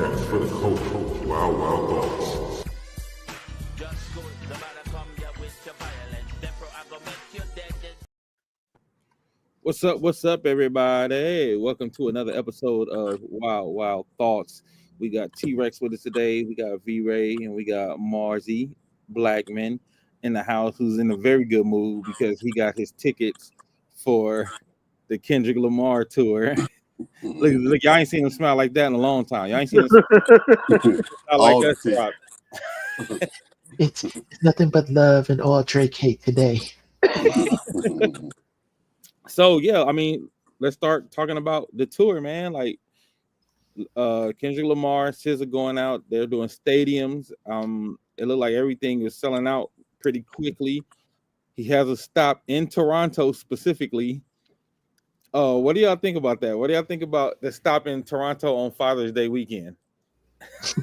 podcast for the culture. Wild, wild thoughts. What's up, everybody? Welcome to another episode of Wild Wild Thoughts. We got T-Rex with us today. We got V-Ray and we got Marzi Blackman in the house, who's in a very good mood because he got his tickets for the Kendrick Lamar tour. Look, y'all ain't seen him smile like that in a long time. Y'all ain't seen him smile like us. It's nothing but love and all Drake hate today. So yeah, I mean, let's start talking about the tour, man. Like Kendrick Lamar, SZA going out, they're doing stadiums. It looked like everything is selling out pretty quickly. He has a stop in Toronto specifically. What do y'all think about that? What do y'all think about the stop in Toronto on Father's Day weekend?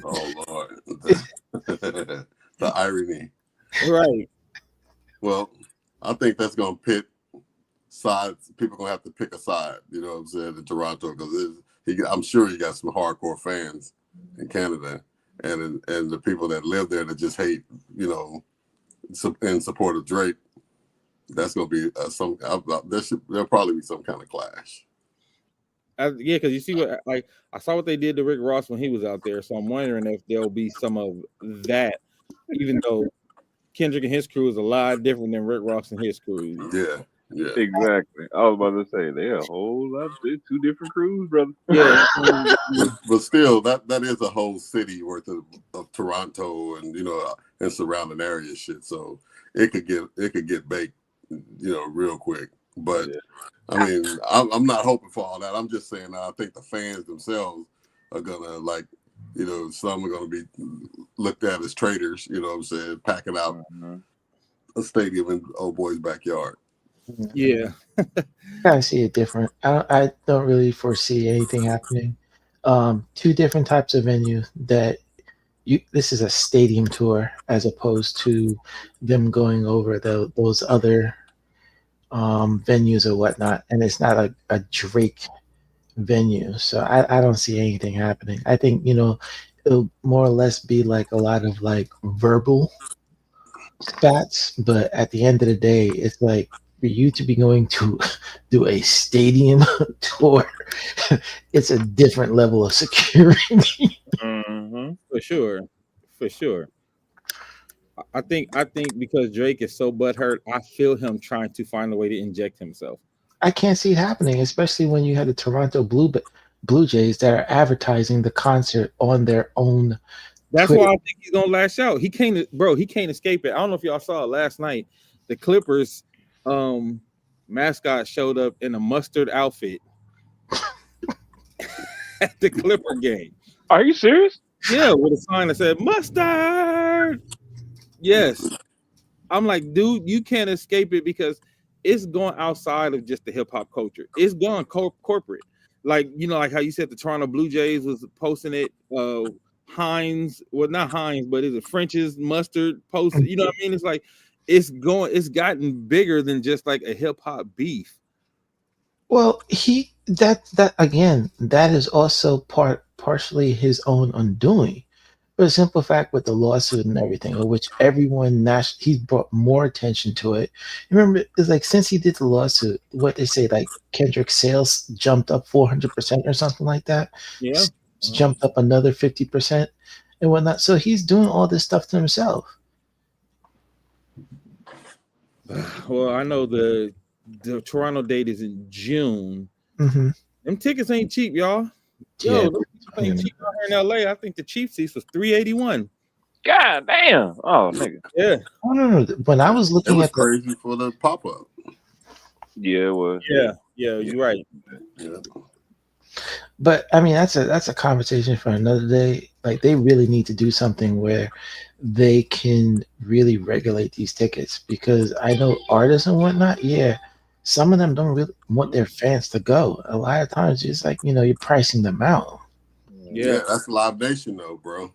Oh Lord, the irony. Right. Well, I think that's gonna pit sides. People gonna have to pick a side. You know what I'm saying? In Toronto, because I'm sure you got some hardcore fans in Canada, and the people that live there that just hate, you know, in support of Drake. That's gonna be there'll probably be some kind of clash. Yeah, because you see what, like, I saw what they did to Rick Ross when he was out there, so I'm wondering if there'll be some of that, even though Kendrick and his crew is a lot different than Rick Ross and his crew. Yeah, exactly. I was about to say they're a whole lot. They're two different crews, brother. Yeah, but still, that is a whole city worth of Toronto and, you know, and surrounding area shit. So it could get baked, you know, real quick. But yeah. I mean, I'm not hoping for all that. I'm just saying I think the fans themselves are gonna, like, you know, some are gonna be looked at as traitors. You know what I'm saying? Packing out a stadium in old boy's backyard. Yeah, I see it different. I don't really foresee anything happening. Two different types of venues that this is a stadium tour as opposed to them going over those other venues or whatnot, and it's not a Drake venue, so I don't see anything happening. I think, you know, it'll more or less be like a lot of like verbal spats, but at the end of the day, it's like for you to be going to do a stadium tour, it's a different level of security. For sure. I think because Drake is so butthurt, I feel him trying to find a way to inject himself. I can't see it happening, especially when you had the Toronto Blue Jays that are advertising the concert on their own. That's Twitter. why I think he's gonna lash out. He can't escape it. I don't know if y'all saw it last night. The Clippers mascot showed up in a mustard outfit at the Clipper game. Are you serious? Yeah, with a sign that said mustard. Yes. I'm like, dude, you can't escape it because it's going outside of just the hip hop culture. It's going corporate. Like, you know, like how you said the Toronto Blue Jays was posting it. Heinz, well, not Heinz, but is it French's mustard posted? You know what I mean? It's like it's gotten bigger than just like a hip hop beef. Well, that again, that is also partially his own undoing. For the simple fact with the lawsuit and everything, of which everyone he's brought more attention to it. Remember, it's like since he did the lawsuit, what they say, like Kendrick's sales jumped up 400% or something like that. Yeah, jumped up another 50% and whatnot. So he's doing all this stuff to himself. Well, I know the Toronto date is in June. Mm-hmm. Them tickets ain't cheap, y'all. Yo, ain't cheap out here in LA. I think the cheap seats was $381. God damn! Oh, nigga. Yeah. Oh, no. When I was looking at crazy for the pop up. Yeah, it was. Yeah, you're right. Yeah. But I mean, that's a conversation for another day. Like, they really need to do something where they can really regulate these tickets, because I know artists and whatnot. Yeah, some of them don't really want their fans to go. A lot of times, it's like, you know, you're pricing them out. Yeah, that's Live Nation though, bro.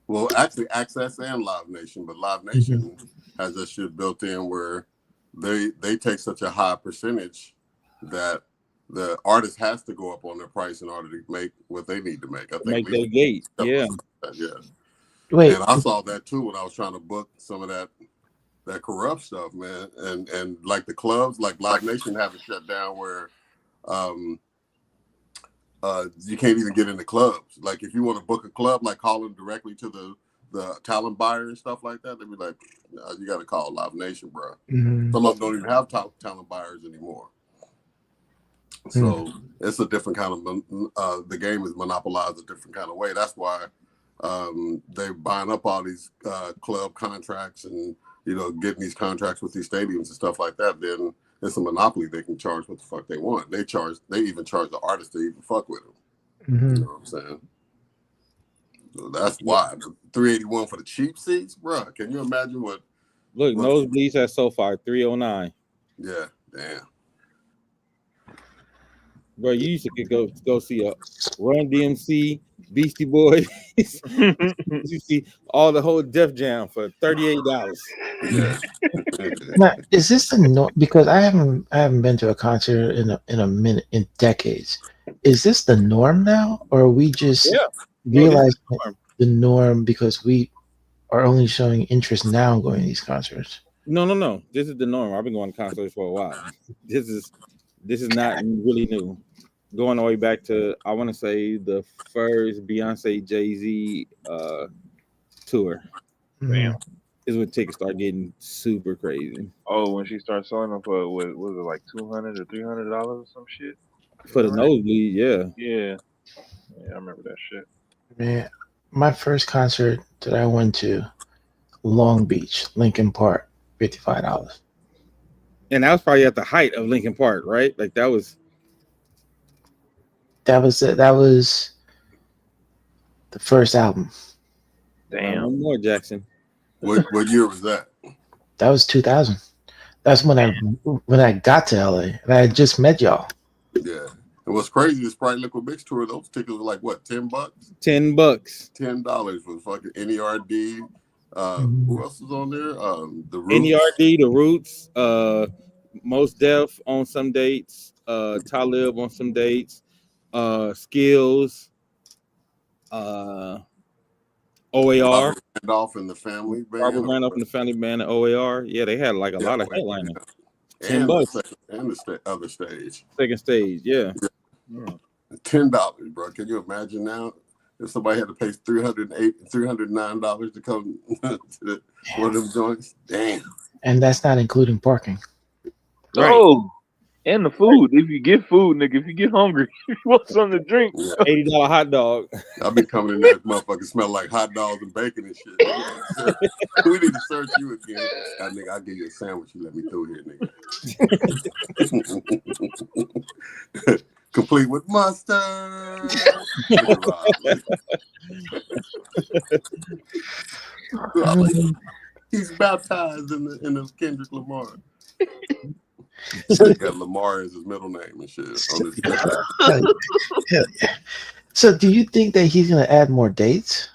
Well, actually, Access and Live Nation, but Live Nation has that shit built in where they take such a high percentage that the artist has to go up on their price in order to make what they need to make. I think Make their gate. Yeah. Yeah. Wait, And I saw that too when I was trying to book some of that corrupt stuff, man. And like the clubs, like Live Nation have it shut down where you can't even get into clubs. Like if you want to book a club, like calling directly to the talent buyer and stuff like that, they'd be like, no, you got to call Live Nation, bro. mhm. Some of them don't even have talent buyers anymore. So it's a different kind of the game is monopolized a different kind of way. That's why they're buying up all these club contracts and getting these contracts with these stadiums and stuff like that. Then it's a monopoly. They can charge what the fuck they want. They even charge the artist to even fuck with them. Mhm. You know what I'm saying? So that's why $381 for the cheap seats, bro. Can you imagine what? Look, nosebleeds at SoFi 309. Yeah, damn. Bro, you used to go see a Run DMC, Beastie Boys. You see all the whole Def Jam for $38. Yeah. Now, is this the norm? Because I haven't been to a concert in a minute, in decades. Is this the norm now, or are we just realizing the norm because we are only showing interest now going to these concerts? No. This is the norm. I've been going to concerts for a while. This is not really new. Going all the way back to, I want to say, the first Beyonce Jay-Z tour. Damn. Is when tickets start getting super crazy. Oh, when she starts selling them for was it like $200 or $300 or some shit? For the nosebleed, yeah. Yeah, I remember that shit. Man, my first concert that I went to, Long Beach, Lincoln Park, $55. And that was probably at the height of Linkin Park, right? Like that was it. That was the first album. Damn. No more Jackson. What year was that? That was 2000. That's when I got to LA and I had just met y'all. Yeah. And what's crazy is Sprite Liquid Mix tour. Those tickets were like what, $10? $10. $10 for fucking NERD. Who else was on there? The Roots. NERD, The Roots, Most Def on some dates, Talib on some dates, Skills, OAR. Robert Randolph and the Family Band. Robert Randolph and the Family Band and OAR. Yeah, they had like a lot of headlining. And $10. And the other stage. Second stage, yeah. $10, bro. Can you imagine now if somebody had to pay $309 to come to one of them joints? Damn. And that's not including parking. Right. Oh, and the food. If you get food, nigga, if you get hungry, if you want something to drink. Yeah. $80 hot dog. I'll be coming in there, motherfucker, smell like hot dogs and bacon and shit. We need to search you again. Nigga, I'll give you a sandwich. You let me through here, nigga. Complete with mustard. He's baptized in the Kendrick Lamar. He got Lamar as his middle name and shit. Hell yeah. So do you think that he's going to add more dates?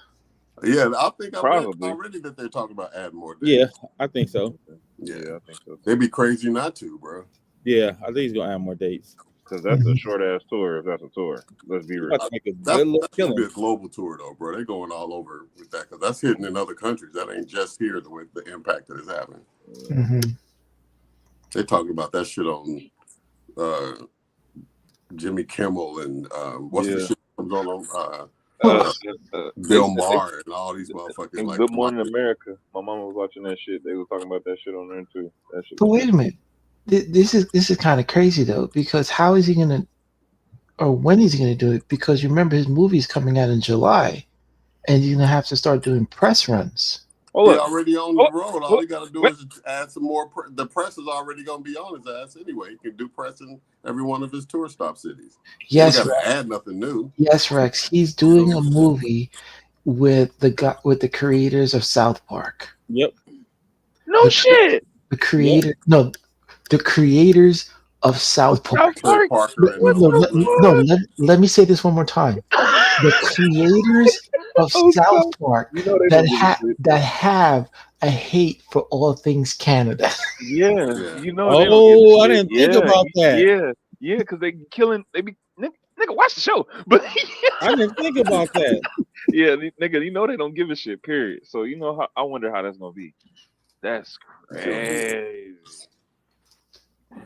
Yeah, I think I read Probably. already that they're talking about adding more dates. Yeah, I think so. Yeah, I think so. they'd be crazy not to, bro. Yeah, I think he's gonna add more dates. Because that's a short ass tour. If that's a tour, let's be real. About to make a That's good little gonna be killing. a global tour though, bro. They're going all over with that because that's hitting in other countries. That ain't just here the impact that it's having. Mm-hmm. They're talking about that shit on Jimmy Kimmel and what's the shit that comes on Bill Maher and all these motherfuckers. And Like, Good Morning America. My mama was watching that shit. They were talking about that shit on there too. That shit. But wait a minute. This is kind of crazy though, because how is he gonna, or when is he gonna do it? Because you remember his movie's coming out in July, and he's gonna have to start doing press runs. Oh, He's look. already on the road. All he got to do is add some more. The press is already going to be on his ass anyway. He can do press in every one of his tour stop cities. Yes, He got to add nothing new. Yes, Rex. He's doing a movie with the creators of South Park. Yep. No shit. The creators of South Park. Trey Parker and Let me say this one more time. The creators of South Park You know they that don't give a shit. have a hate for all things Canada. Yeah. Yeah. You know. they don't Oh, give a I shit. didn't think about that. Yeah. Yeah, because they killing. They be nigga, watch the show. But I didn't think about that. yeah, nigga, you know they don't give a shit. Period. So you know how I wonder how that's gonna be. That's crazy.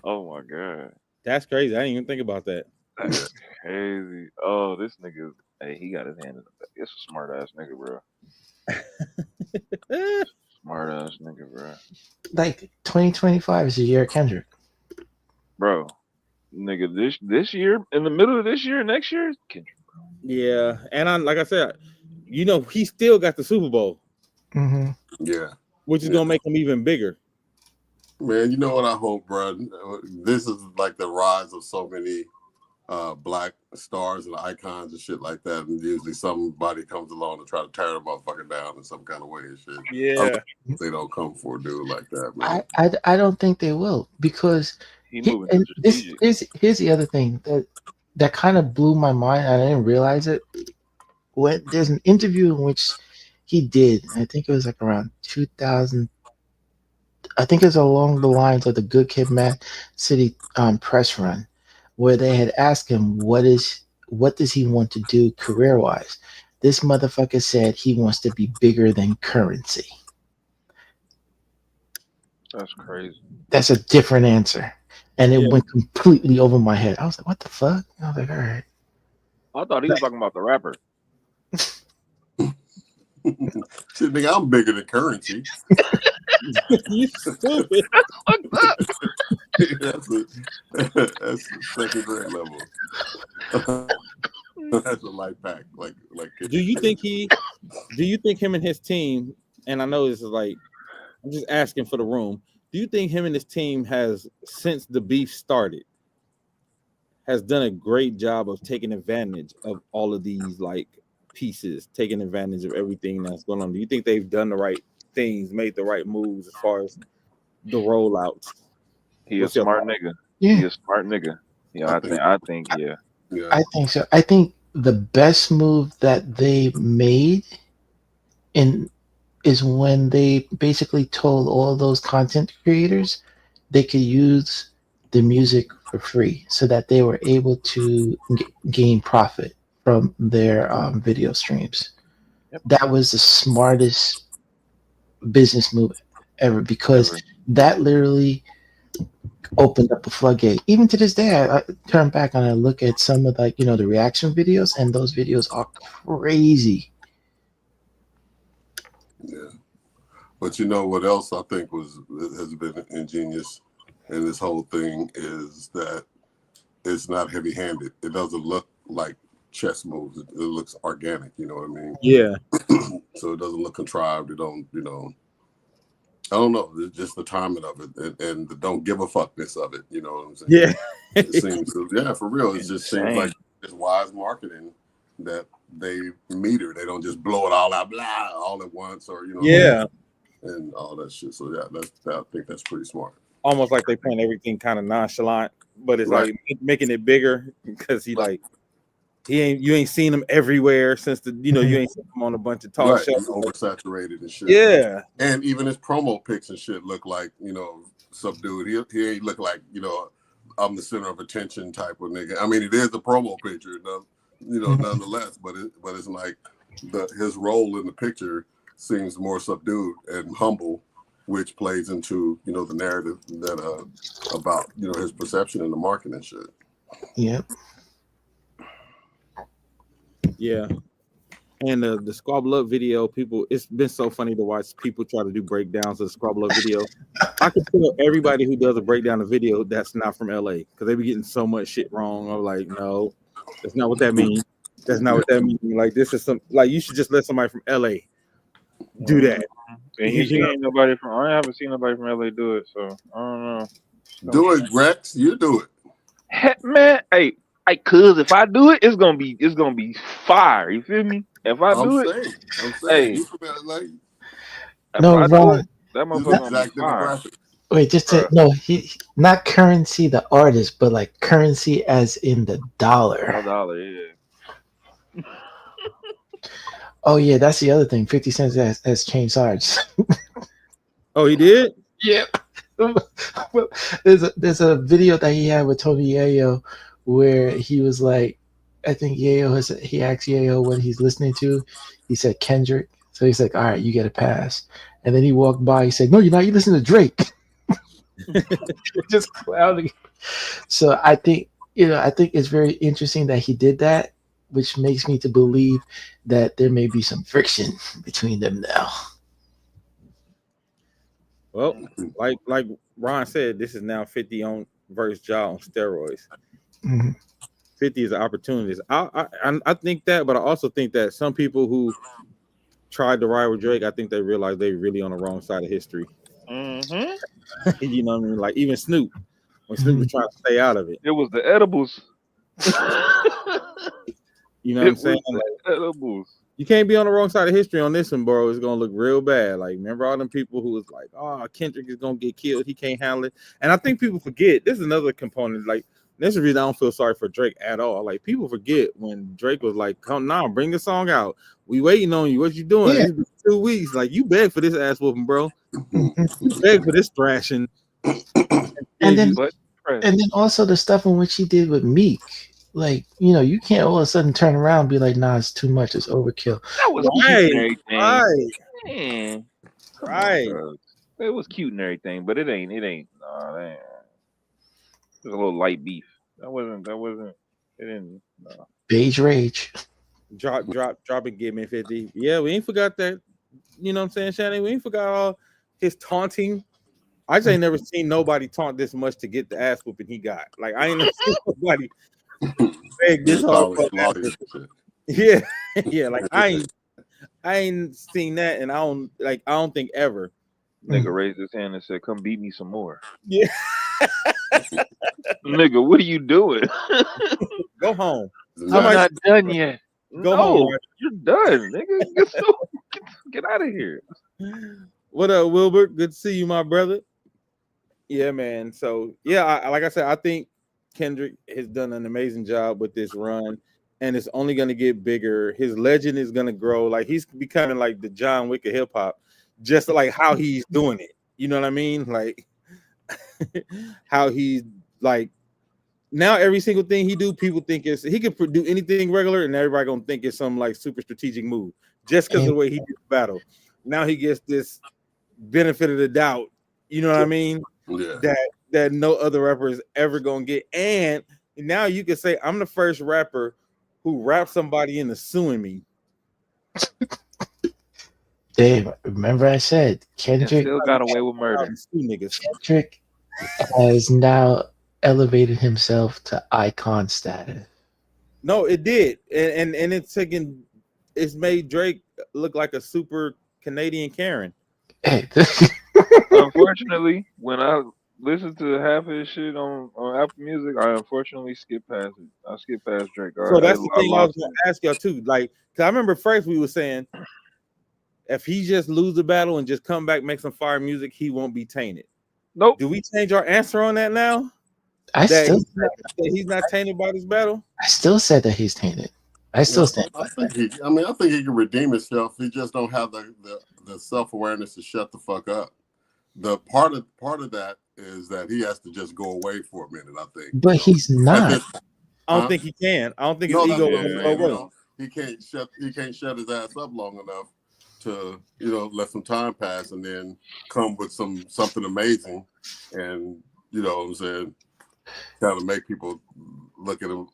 Oh my god, That's crazy. I didn't even think about that. that's crazy. Oh, this nigga. Hey, he got his hand in the back. It's a smart ass nigga, bro. Smart ass nigga, bro. Like 2025 is the year of Kendrick. Bro, nigga, this year, in the middle of this year, next year, Kendrick. Yeah, and like I said, you know, he still got the Super Bowl, Mm-hmm. Yeah. which is gonna make him even bigger. Man, you know what I hope, bro? This is like the rise of so many black stars and icons and shit like that. And usually somebody comes along to try to tear the motherfucker down in some kind of way and shit. Yeah, They don't come for a dude like that, man. I don't think they will, because He moving and to this strategic. here's the other thing that kind of blew my mind. I didn't realize it. When there's an interview in which he did, I think it was like around 2000. I think it's along the lines of the Good Kid, Mad City press run, where they had asked him what does he want to do career wise. This motherfucker said he wants to be bigger than Currency. That's crazy. That's a different answer, and it Yeah. went completely over my head. I was like, "What the fuck?" I was like, "All right." I thought he was talking about the rapper. Shit, nigga, I'm bigger than Currency. you stupid. that's the second grade level. That's a light pack. Like. Do you think him and his team? And I know this is like, I'm just asking for the room. Do you think him and his team has, since the beef started, has done a great job of taking advantage of all of these like pieces, taking advantage of everything that's going on? Do you think they've done the right things, made the right moves as far as the rollouts? He What's a your smart thought? nigga. Yeah. He a smart nigga. Yeah, I think yeah. Yeah. I think so. I think the best move that they made is when they basically told all those content creators they could use the music for free, so that they were able to gain profit from their video streams. Yep. That was the smartest business move ever, because that literally opened up a floodgate. Even to this day, I turn back and I look at some of the reaction videos, and those videos are crazy. Yeah. But you know what else I think has been ingenious in this whole thing is that it's not heavy-handed. It doesn't look like chess moves. It looks organic. You know what I mean? Yeah. So it doesn't look contrived. It don't. I don't know. It's just the timing of it and the don't give a fuckness of it. You know what I'm saying? Yeah. It seems, for real. It just seems Insane. like it's wise marketing that they meter. They don't just blow it all out, blah, all at once, or Yeah. and all that shit. So yeah, I think that's pretty smart. Almost like they playing everything kind of nonchalant, but it's Right. like making it bigger because you ain't seen him everywhere since you ain't seen him on a bunch of talk Right, shows. he's oversaturated and shit. Yeah. And even his promo pics and shit look like subdued. He ain't look like I'm the center of attention type of nigga. I mean, it is a promo picture, nonetheless. But it's like his role in the picture seems more subdued and humble, which plays into the narrative that about his perception in the market and shit. Yep. Yeah. And the Squabble Up video, it's been so funny to watch people try to do breakdowns of the Squabble Up video. I can tell everybody who does a breakdown of video that's not from LA, because they be getting so much shit wrong. I'm like, no, that's not what that means. That's not what that means. Like, this is you should just let somebody from LA do that. And I haven't seen nobody from LA do it, so I don't know. Do it, Rex. You do it. Heck, man, hey, cuz if I do it, it's gonna be fire. You feel me? If I do it, I'm saying, hey. you from LA. if No, I do Ron. it, that This is motherfucker gonna exact be fire. demographic. Wait, he not Currency the artist, but like Currency as in the dollar. $1, yeah. Oh yeah, that's the other thing. 50 Cent has changed sides. Oh, he did? Yep. There's a video that he had with Tony Yayo where he was like, I think he asked Yayo what he's listening to. He said Kendrick. So he's like, all right, you get a pass. And then he walked by. He said, no, you're not. You listen to Drake. Just clowning. So I think it's very interesting that he did that, which makes me to believe that there may be some friction between them now. Well, like Ron said, this is now 50 on versus Ja on steroids. Mm-hmm. 50 is an opportunity. I think that, but I also think that some people who tried to ride with Drake, I think they realized they're really on the wrong side of history. Mm-hmm. You know what I mean? Like even Snoop, when Snoop was trying to stay out of it. It was the edibles. You know what I'm saying? Like, edibles. You can't be on the wrong side of history on this one, bro. It's gonna look real bad. Like, remember all them people who was like, "Oh, Kendrick is gonna get killed. He can't handle it." And I think people forget. This is another component. Like, this is the reason I don't feel sorry for Drake at all. Like, people forget when Drake was like, "Come now, bring the song out. We waiting on you. What you doing? Yeah. It's been 2 weeks. Like, you beg for this ass whooping, bro. You beg for this thrashing." And then But and then also the stuff in which he did with Meek. Like, you can't all of a sudden turn around and be like, nah, it's too much, it's overkill. that was Right, cute and everything. right, Man, come on, right. bro. It was cute and everything, but it ain't. Nah, that ain't. There's a little light beef. That wasn't. It didn't. No. Beige rage. Drop and give me 50. Yeah, we ain't forgot that. You know what I'm saying, Shannon? We ain't forgot all his taunting. I just ain't never seen nobody taunt this much to get the ass whooping he got. Like, I ain't never seen nobody beg this hard. Yeah, yeah. Like I ain't seen that, and I don't think ever. Nigga raised his hand and said, "Come beat me some more." Yeah. Nigga, what are you doing? Go home. I'm not done yet. Go no, home. you're done, nigga. Get out of here. What up, Wilbert? Good to see you, my brother. Yeah, man. So yeah, like I said, I think Kendrick has done an amazing job with this run, and it's only going to get bigger. His legend is going to grow. Like, he's becoming like the John Wick of hip hop, just like how he's doing it. You know what I mean? Like how he's like now every single thing he do, people think he could do anything regular, and everybody gonna think it's some like super strategic move just because of the way he did the battle. Now he gets this benefit of the doubt. You know what I mean? Yeah. That no other rapper is ever gonna get. And now you can say I'm the first rapper who rapped somebody into suing me. Dave, remember I said Kendrick still got away with murder. Kendrick has now elevated himself to icon status. No, it did, and it's made Drake look like a super Canadian Karen. Hey, unfortunately, when I listen to half of his shit on Apple Music, I unfortunately skip past it. I skip past Drake. So that's the thing I was going to ask y'all too. Like, cause I remember first we were saying, if he just lose the battle and just come back, make some fire music, he won't be tainted. Nope. Do we change our answer on that now? He's not tainted by this battle. I still said that he's tainted. I still stand by that. I think he can redeem himself. He just don't have the self-awareness to shut the fuck up. The part of that is that he has to just go away for a minute, I think. But he's not. I don't think he can. I don't think his ego will go away. He can't shut his ass up long enough to let some time pass and then come with something amazing, and what I'm saying, kind of make people look at him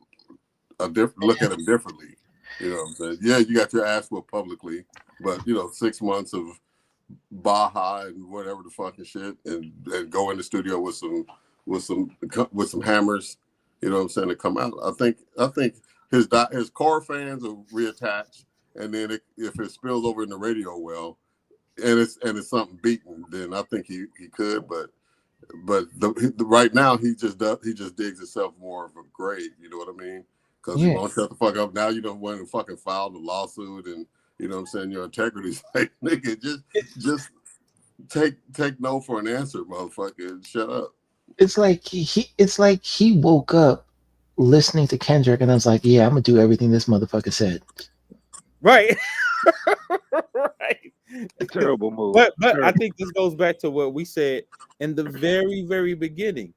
differently. You know what I'm saying? Yeah, you got your ass whooped publicly, but 6 months of Baja and whatever the fucking shit, and go in the studio with some hammers. You know what I'm saying? To come out, I think his core fans will reattach, and then if it spills over in the radio well, and it's something beaten, then I think he could. But right now he just digs himself more of a grave. You know what I mean? Because he won't shut the fuck up. Now you don't want to fucking file the lawsuit, and you know what I'm saying, your integrity's like, nigga, just take no for an answer, motherfucker. Shut up. It's like he woke up listening to Kendrick and I was like, yeah, I'm gonna do everything this motherfucker said. Right. Right. Terrible move. But I Terrible. think this goes back to what we said in the very, very beginning.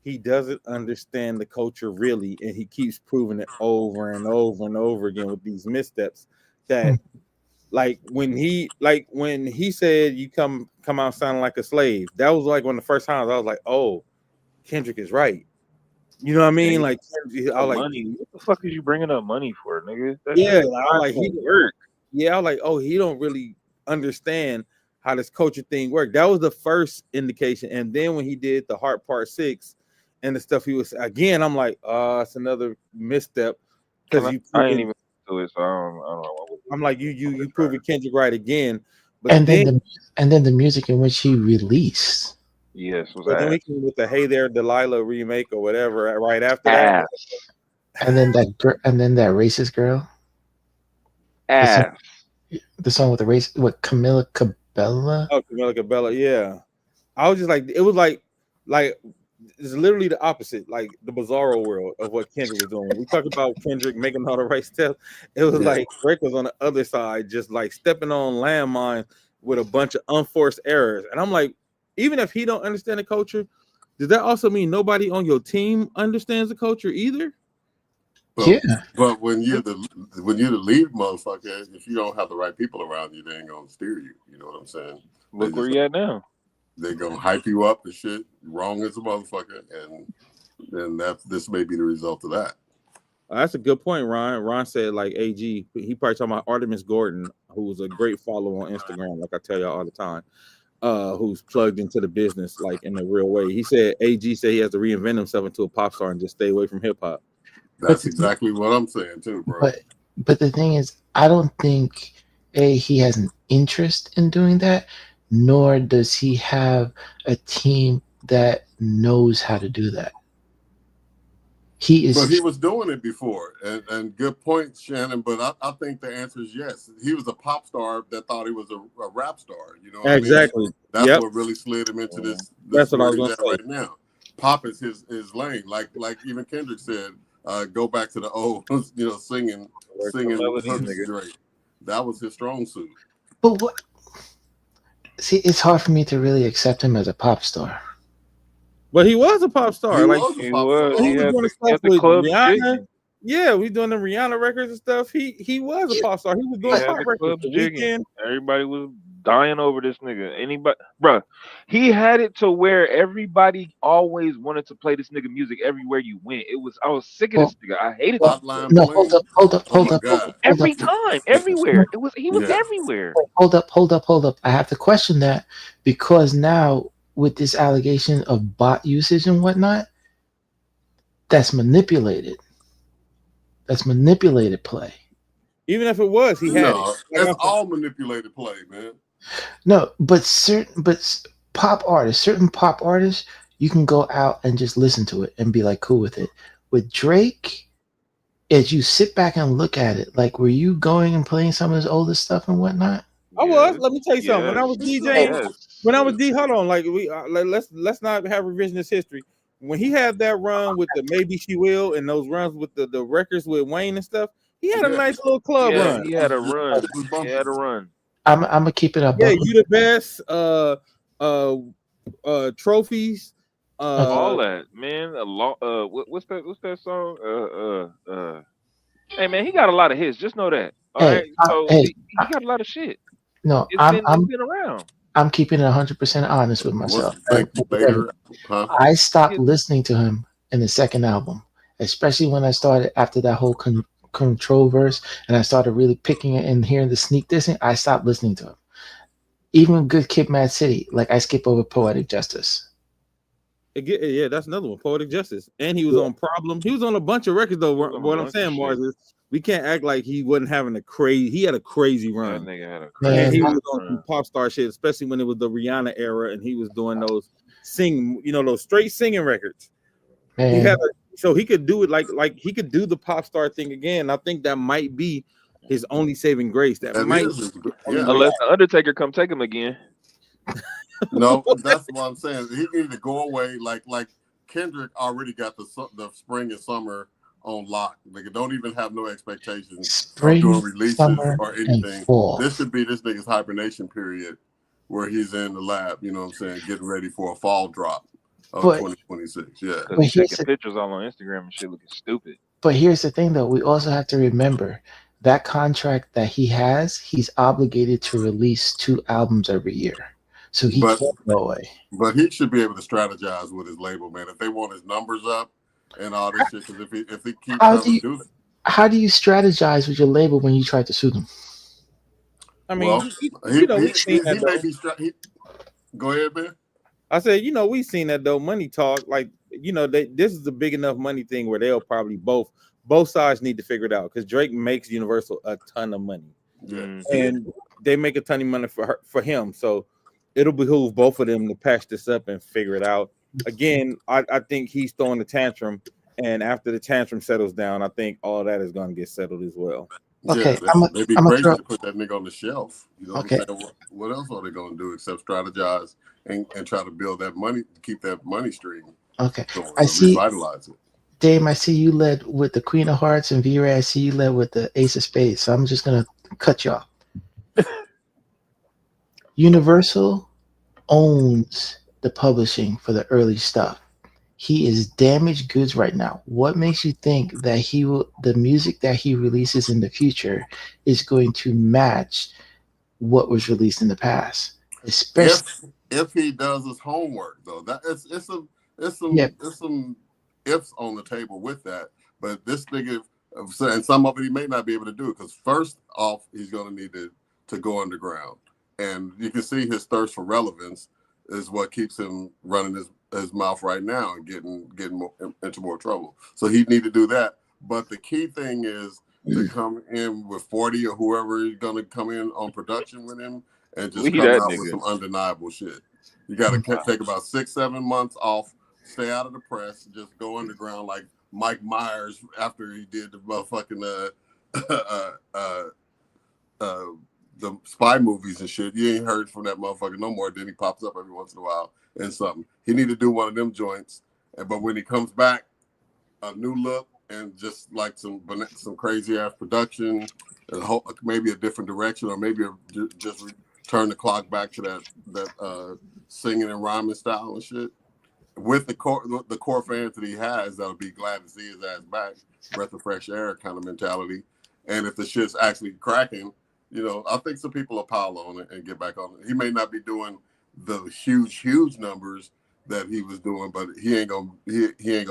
He doesn't understand the culture really, and he keeps proving it over and over and over again with these missteps. That like when he said you come out sounding like a slave, that was like one of the first times I was like, oh, Kendrick is right. You know what I mean? Like I was like, money. What the fuck is you bringing up money for, nigga? That yeah, shit I was like he work. Yeah, I was like, oh, he don't really understand how this culture thing worked. That was the first indication. And then when he did the Heart Part 6 and the stuff he was again, I'm like, it's another misstep because I ain't even do it, so I don't know. I'm like, you proving Kendrick right again. But and then the music in which he released. Yes, was then we came with the Hey There Delilah remake or whatever right after that. And then that racist girl. The song with the race with Camila Cabella. Oh, Camila Cabella, yeah. I was just like, it was like it's literally the opposite, like the bizarro world of what Kendrick was doing. We talk about Kendrick making all the right steps. It was like Drake was on the other side, just like stepping on landmines with a bunch of unforced errors. And I'm like, even if he don't understand the culture, does that also mean nobody on your team understands the culture either? But when you're the lead motherfucker, if you don't have the right people around you, they ain't gonna steer you. You know what I'm saying? Look where you at now. They're gonna hype you up and shit, wrong as a motherfucker, and then this may be the result of that. That's a good point, Ron. Ron said like AG, he probably talking about Artemis Gordon, who was a great follower on Instagram, like I tell y'all all the time, who's plugged into the business like in a real way. He said AG said he has to reinvent himself into a pop star and just stay away from hip hop. That's exactly what I'm saying too, bro. But the thing is, I don't think he has an interest in doing that, nor does he have a team that knows how to do that. But he was doing it before, and good point, Shannon. But I think the answer is yes. He was a pop star that thought he was a rap star. You know what exactly. I mean? That's what really slid him into this. That's what I was going to say right now. Pop is his lane. Like even Kendrick said. Go back to the old, singing Drake. That was his strong suit. But what? See, it's hard for me to really accept him as a pop star. But he was a pop star. He was doing stuff with Rihanna. Yeah, we doing the Rihanna records and stuff. He was a pop star. He was doing pop records. The Weeknd. Everybody was dying over this nigga. Anybody, bro, he had it to where everybody always wanted to play this nigga music everywhere you went. I was sick of this nigga. I hated this. No, hold up. Every time, everywhere. He was everywhere. Hold up. I have to question that because now with this allegation of bot usage and whatnot, that's manipulated. That's manipulated play. Even if it was, he had it. That's all manipulated play, man. No, but certain pop artists, you can go out and just listen to it and be like cool with it. With Drake, as you sit back and look at it, like were you going and playing some of his older stuff and whatnot? I was. Let me tell you something. When I was DJing, hold on, like let's not have revisionist history. When he had that run with the Maybe She Will and those runs with the records with Wayne and stuff, he had a nice little club run. He had a run. I'm gonna keep it up. Yeah, You the Best. Trophies. All that, man. What's that song? Hey man, he got a lot of hits. Just know that. All right. So he got a lot of shit. No, it's been around. I'm keeping it 100% honest with myself. I stopped listening to him in the second album, especially when I started after that whole control verse, and I started really picking it and hearing the sneak dissing. I stopped listening to him. Even Good Kid, Mad City, like I skip over Poetic Justice. Yeah, that's another one, Poetic Justice, and he was on Problem. He was on a bunch of records though. What I'm saying, Mars, is we can't act like he wasn't having a crazy. He had a crazy run. That nigga had a crazy and he was on some pop star shit, especially when it was the Rihanna era, and he was doing those those straight singing records. Man. So he could do it like he could do the pop star thing again. I think that might be his only saving grace. Unless the Undertaker come take him again. No, that's what I'm saying. He needed to go away. Like Kendrick already got the spring and summer on lock. Nigga, don't even have no expectations of Spring, doing releases summer, or and anything. fall. This should be this nigga's hibernation period where he's in the lab, you know what I'm saying, getting ready for a fall drop of But 2026. Yeah. Because but he's here's taking the pictures all on Instagram and shit looking stupid. but here's the thing though. We also have to remember that contract that he has. He's obligated to release 2 albums every year, so he But can't go away. but he should be able to strategize with his label, man. If they want his numbers up and all this shit, because if he keeps How trying do you to do that, how do you strategize with your label when you try to sue them? I mean, well, we've seen that he may though. be go ahead, man. I said, we've seen that though. Money talk, like this is a big enough money thing where they'll probably both sides need to figure it out because Drake makes Universal a ton of money, Yeah. and they make a ton of money for him. So it'll behoove both of them to patch this up and figure it out. Again, I think he's throwing a tantrum, and after the tantrum settles down, I think all that is going to get settled as well. Okay, Yeah, they'd be I'm crazy throw. to put that nigga on the shelf. You know Okay. what I'm saying? What else are they going to do except strategize and try to build that money, keep that money stream Okay, going, I see. revitalize it. Dame, I see you led with the Queen of Hearts, and V-Ray, I see you led with the Ace of Spades. So I'm just gonna cut you off. Universal owns the publishing for the early stuff. He is damaged goods right now. What makes you think that the music that he releases in the future is going to match what was released in the past? Especially If he does his homework, though, that it's some ifs on the table with that. But this nigga, and some of it he may not be able to do because first off, he's going to need to go underground, and you can see his thirst for relevance is what keeps him running his mouth right now and getting into more trouble. So he need to do that. But the key thing is to come in with 40 or whoever is going to come in on production with him and just come out with some undeniable shit. You got to take about 6-7 months off, stay out of the press, just go underground like Mike Myers after he did the motherfucking the spy movies and shit. You ain't heard from that motherfucker no more. Then he pops up every once in a while and something. He need to do one of them joints. But when he comes back, a new look and just like some crazy ass production, maybe a different direction, or maybe just turn the clock back to that singing and rhyming style and shit. With the core fans that he has, that'll be glad to see his ass back. Breath of fresh air kind of mentality. And if the shit's actually cracking, I think some people will pile on it and get back on it. He may not be doing the huge numbers that he was doing, but he ain't gonna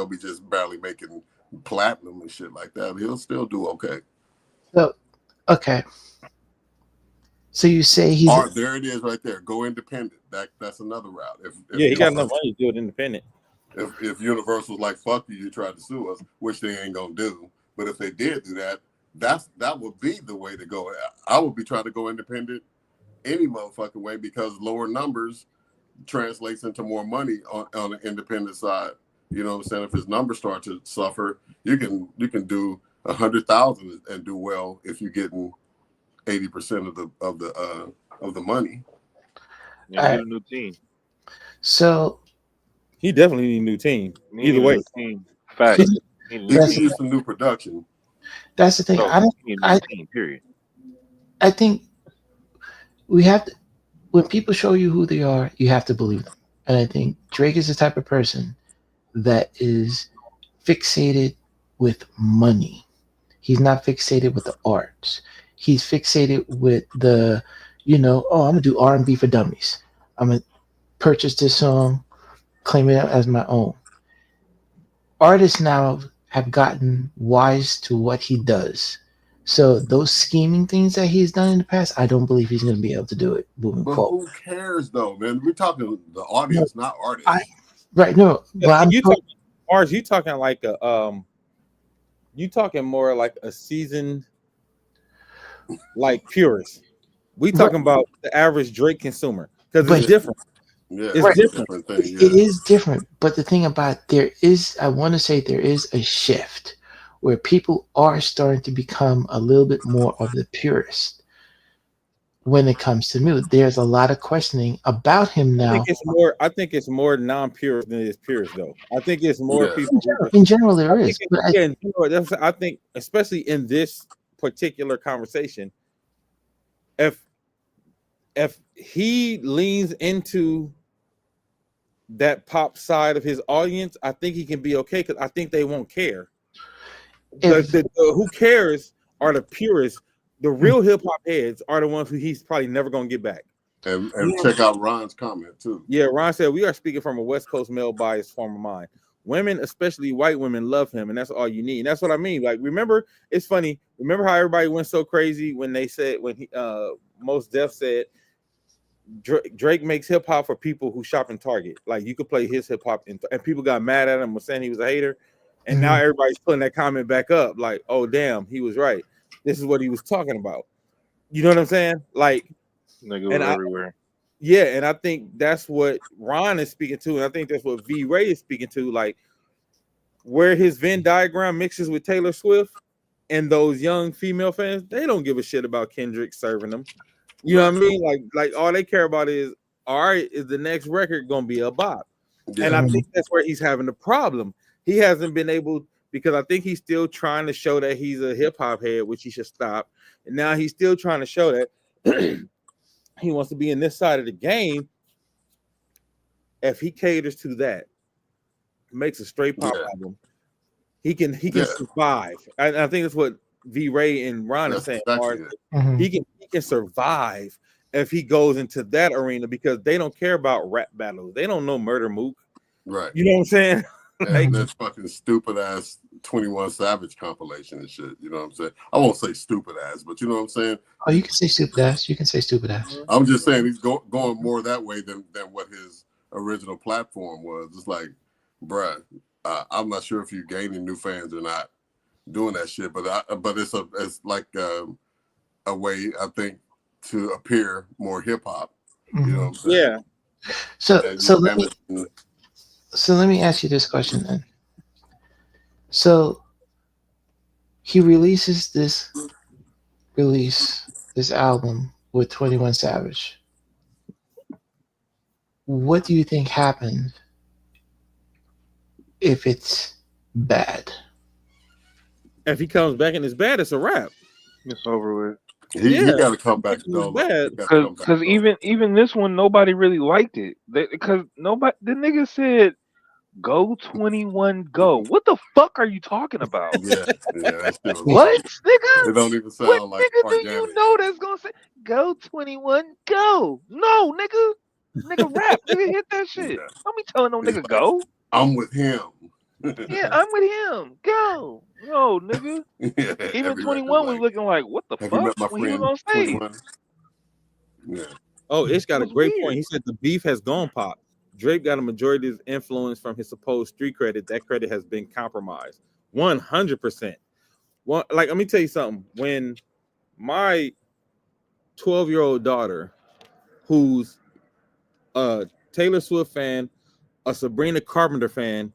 be just barely making platinum and shit like that. He'll still do okay. So, okay. So you say there it is right there. Go independent. That's another route. If he got enough money to do it independent. If Universal's like, fuck you tried to sue us, which they ain't gonna do. But if they did do that, that would be the way to go. I would be trying to go independent any motherfucking way because lower numbers translates into more money on the independent side. You know what I'm saying? If his numbers start to suffer, you can do 100,000 and do well if you're getting 80% of the money. Yeah, need a new team. So he definitely need a new team. Either way, fact. He needs some new production. That's the thing. I think we have to. When people show you who they are, you have to believe them. And I think Drake is the type of person that is fixated with money. He's not fixated with the arts. He's fixated with the, I'm gonna do R&B for dummies. I'm gonna purchase this song, claim it as my own. Artists now have gotten wise to what he does. So those scheming things that he's done in the past, I don't believe he's going to be able to do it moving forward. Who cares though, man? We're talking the audience, not artists. Right? No, but you talking like a you talking more like a seasoned like purist. We talking about the average Drake consumer because it's different. Yeah, it's different. Thing, yeah. It is different, but the thing about I want to say there is a shift where people are starting to become a little bit more of the purist. when it comes to music. There's a lot of questioning about him I now. think it's more non-pure than it is pure though. I think it's more Yeah. people. In general, there I is. think, But yeah, in general, I think especially in this particular conversation, if he leans into that pop side of his audience, I think he can be okay because I think they won't care. Who cares are the purists. The real hip hop heads are the ones who he's probably never gonna get back. And check out Ron's comment too. Yeah, Ron said we are speaking from a West Coast male bias form of mind. Women, especially white women, love him, and that's all you need. And that's what I mean. Like, remember, it's funny. Remember how everybody went so crazy when they said Mos Def said Drake makes hip hop for people who shop in Target. Like, you could play his hip hop, and people got mad at him, was saying he was a hater. And now everybody's putting that comment back up, like, oh damn, he was right. This is what he was talking about. You know what I'm saying? Like, Nigga was everywhere. Yeah, and I think that's what Ron is speaking to, and I think that's what V Ray is speaking to. Like, where his Venn diagram mixes with Taylor Swift and those young female fans, they don't give a shit about Kendrick serving them. You know what I mean? Like all they care about is, all right, is the next record gonna be a bop? Yeah. And I think that's where he's having the problem. He hasn't been able, because I think he's still trying to show that he's a hip hop head, which he should stop. And now he's still trying to show that he wants to be in this side of the game. If he caters to that, makes a straight pop album, he can survive. I think that's what V Ray and Ron are saying. He can survive if he goes into that arena, because they don't care about rap battles. They don't know Murder Mook. Right. You know what I'm saying? And this fucking stupid ass 21 Savage compilation and shit. You know what I'm saying? I won't say stupid ass, but you know what I'm saying? Oh, you can say stupid ass. You can say stupid ass. I'm just saying he's going more that way than what his original platform was. It's like, bruh, I'm not sure if you're gaining new fans or not doing that shit, but it's like a way, I think, to appear more hip hop. You know what I'm saying? Yeah. So let me ask you this question then. So he releases this album with 21 Savage. What do you think happened if it's bad? If he comes back and it's bad, it's a wrap. It's over with. He got to come back because even this one, nobody really liked it. Because the nigga said, "Go 21, go." What the fuck are you talking about? What, nigga? It don't even sound what like nigga organic. Do you know that's gonna say "Go 21, go"? No, nigga, rap, nigga, hit that shit. Don't be telling no nigga go. I'm with him. Yeah, I'm with him. Go. No, nigga. Even 21 was looking like, what the fuck? When he was on stage. Yeah. Oh, Ish got a great point. He said the beef has gone pop. Drake got a majority of his influence from his supposed street credit. That credit has been compromised. 100%. Well, like, let me tell you something. When my 12-year-old daughter, who's a Taylor Swift fan, a Sabrina Carpenter fan,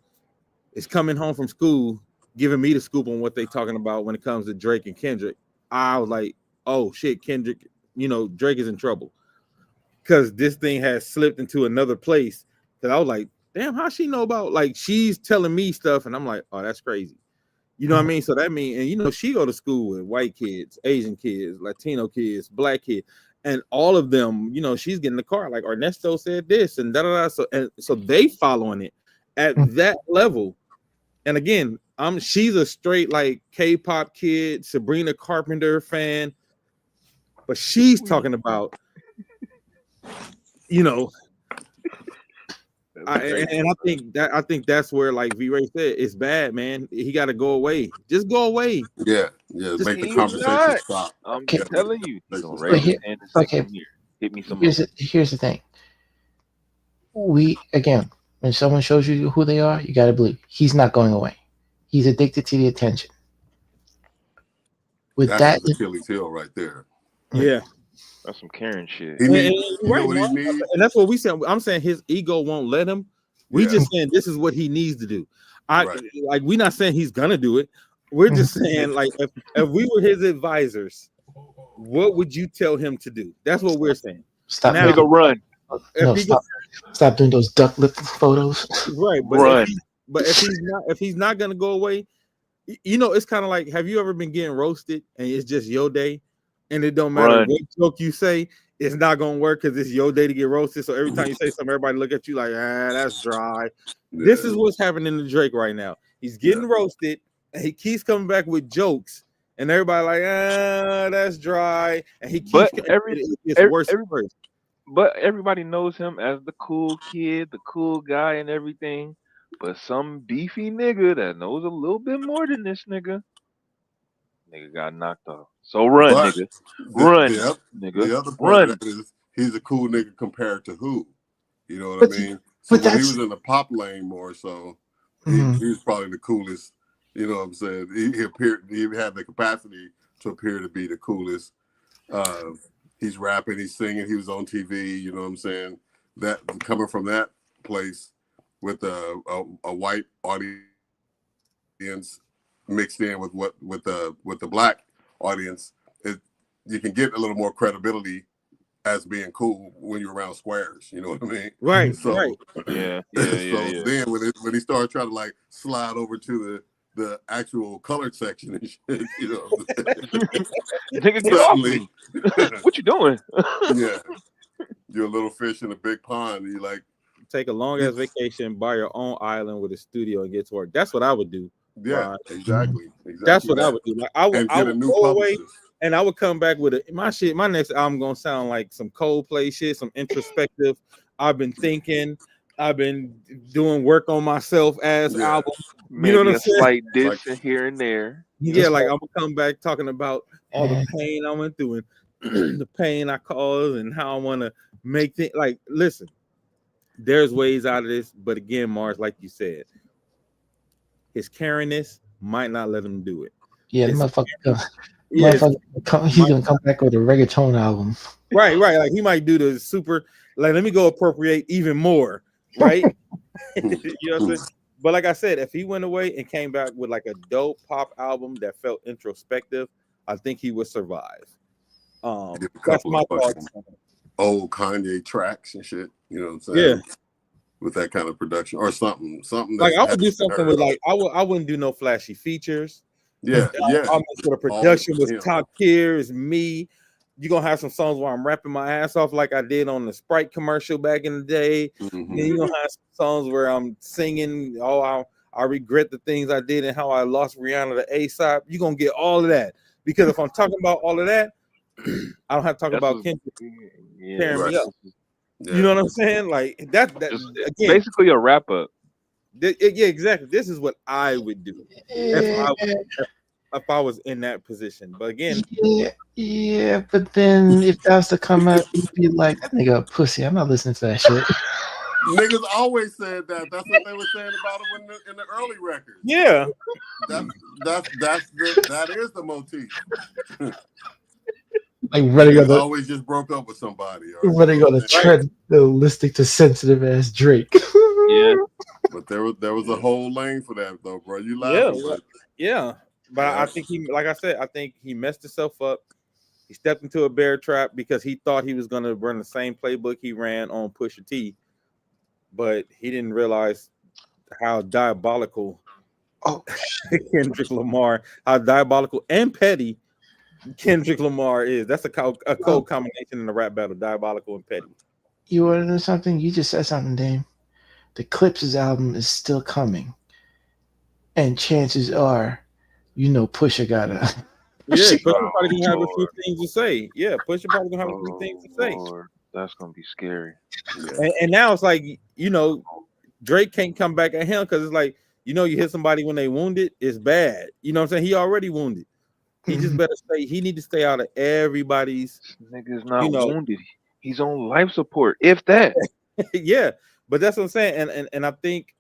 is coming home from school, giving me the scoop on what they talking about when it comes to Drake and Kendrick, I was like, oh shit, Kendrick, Drake is in trouble. Because this thing has slipped into another place. That I was like, damn, how she know about, like, she's telling me stuff, and I'm like, oh, that's crazy. You know what I mean? So that means, and she go to school with white kids, Asian kids, Latino kids, black kids, and all of them, she's getting the car, like Ernesto said this and da-da-da. So they following it at that level. And again, she's a straight like K-pop kid, Sabrina Carpenter fan, but she's talking about, I think that's where, like V Ray said, it's bad, man. He got to go away. Just go away. Yeah. Just make the conversation stop. I'm telling you. Hit me some. Here's the thing. When someone shows you who they are, you got to believe he's not going away. He's addicted to the attention. That's Achilles heel right there. Yeah. That's some Karen shit. And that's what we said. I'm saying his ego won't let him. We just saying this is what he needs to do. Like, we're not saying he's gonna do it. We're just saying, like, if we were his advisors what would you tell him to do? That's what we're saying. Stop Now, making, run. no, stop doing those duck lip photos. Right, but Run. if he's not gonna go away, you know, it's kind of like, have you ever been getting roasted and it's just your day, and it don't matter Run. what joke you say, it's not gonna work because it's your day to get roasted. So every time you say something, everybody look at you like, that's dry. Yeah. This is what's happening to Drake right now. He's getting roasted, and he keeps coming back with jokes, and everybody like, that's dry, and he keeps. But it's worse and worse. But everybody knows him as the cool kid, the cool guy, and everything. But some beefy nigga that knows a little bit more than this nigga got knocked off. So run, But nigga. Run, the nigga. other part Run. of that is he's a cool nigga compared to who? You know what But- I mean? So but when he that's- was in the pop lane more so, Mhm. he was probably the coolest. You know what I'm saying? He had the capacity to appear to be the coolest. He's rapping, he's singing, he was on TV, you know what I'm saying? That coming from that place with a white audience mixed in with the black audience, you can get a little more credibility as being cool when you're around squares. You know what I mean? Right. So right. Yeah. so then when he started trying to like slide over to the actual colored section and shit, you know, Nigga, get off me. What you doing? yeah, you're a little fish in a big pond. And you like, Take a long ass vacation, buy your own island with a studio, and get to work. That's what I would do. yeah, Right. exactly. That's what I would do. Like I And get a would new go away, publicist. and I would come back with my next album gonna sound like some Coldplay shit, some introspective. I've been thinking, I've been doing work on myself as Yeah. album. Maybe You know what I'm a saying? slight diss Like- here and there. Yeah, like I'm gonna come back talking about all the pain I went through and the pain I caused and how I want to make things. Like, listen, there's ways out of this, but again, Mars, like you said, his caringness might not let him do it. Yeah, the It's- motherfucker, he's gonna come back with a reggaeton album. Right. Like he might do the super. Like, let me go appropriate even more. Right. You know what I'm saying? But like I said, if he went away and came back with like a dope pop album that felt introspective, I think he would survive. Get a That's couple my of fucking thoughts. old Kanye tracks and shit. You know what I'm saying? Yeah. With that kind of production or something. Like I would do that's something with like I wouldn't do no flashy features. yeah. I'll make sure the production was him. top tier. It's me. You're gonna have some songs where I'm rapping my ass off like I did on the Sprite commercial back in the day. Mhm. Then you're gonna have some songs where I'm singing, I regret the things I did and how I lost Rihanna to ASAP. You're gonna get all of that. Because if I'm talking about all of that, I don't have to talk about Kendrick tearing me up. Yeah. You know what I'm saying? Like that Just again, basically a wrap up. yeah, exactly. This is what I would do if I was in that position. But again, Yeah, but then if that was to come out, you'd be like, that nigga a pussy. I'm not listening to that shit. Niggas always said that. That's what they were saying about him in the early records. yeah. That is the motif. Like running on Niggas the always just broke up with somebody. Or running on the treadmill, listening to sensitive ass Drake. Yeah. But there was a whole lane for that though, bro. You Yeah, laughing, but yeah. But I think like I said, I think he messed himself up. He stepped into a bear trap because he thought he was gonna run the same playbook he ran on Pusha T, but he didn't realize how diabolical Kendrick Lamar, how diabolical and petty Kendrick Lamar is. That's a cold combination in the rap battle, diabolical and petty. You want to know something? You just said something, Dame. The Clipses album is still coming, and chances are, Pusha got a. Yeah, Pusha probably gonna have a few things to say. Yeah, Pusha probably gonna have a few things to say. Lord, that's gonna be scary. And now it's like, Drake can't come back at him because it's like, you hit somebody when they wounded, it's bad. You know what I'm saying? He already wounded. He just better stay. He need to stay out of everybody's. Nigga's not wounded. He's on life support, if that. Yeah, but that's what I'm saying. And I think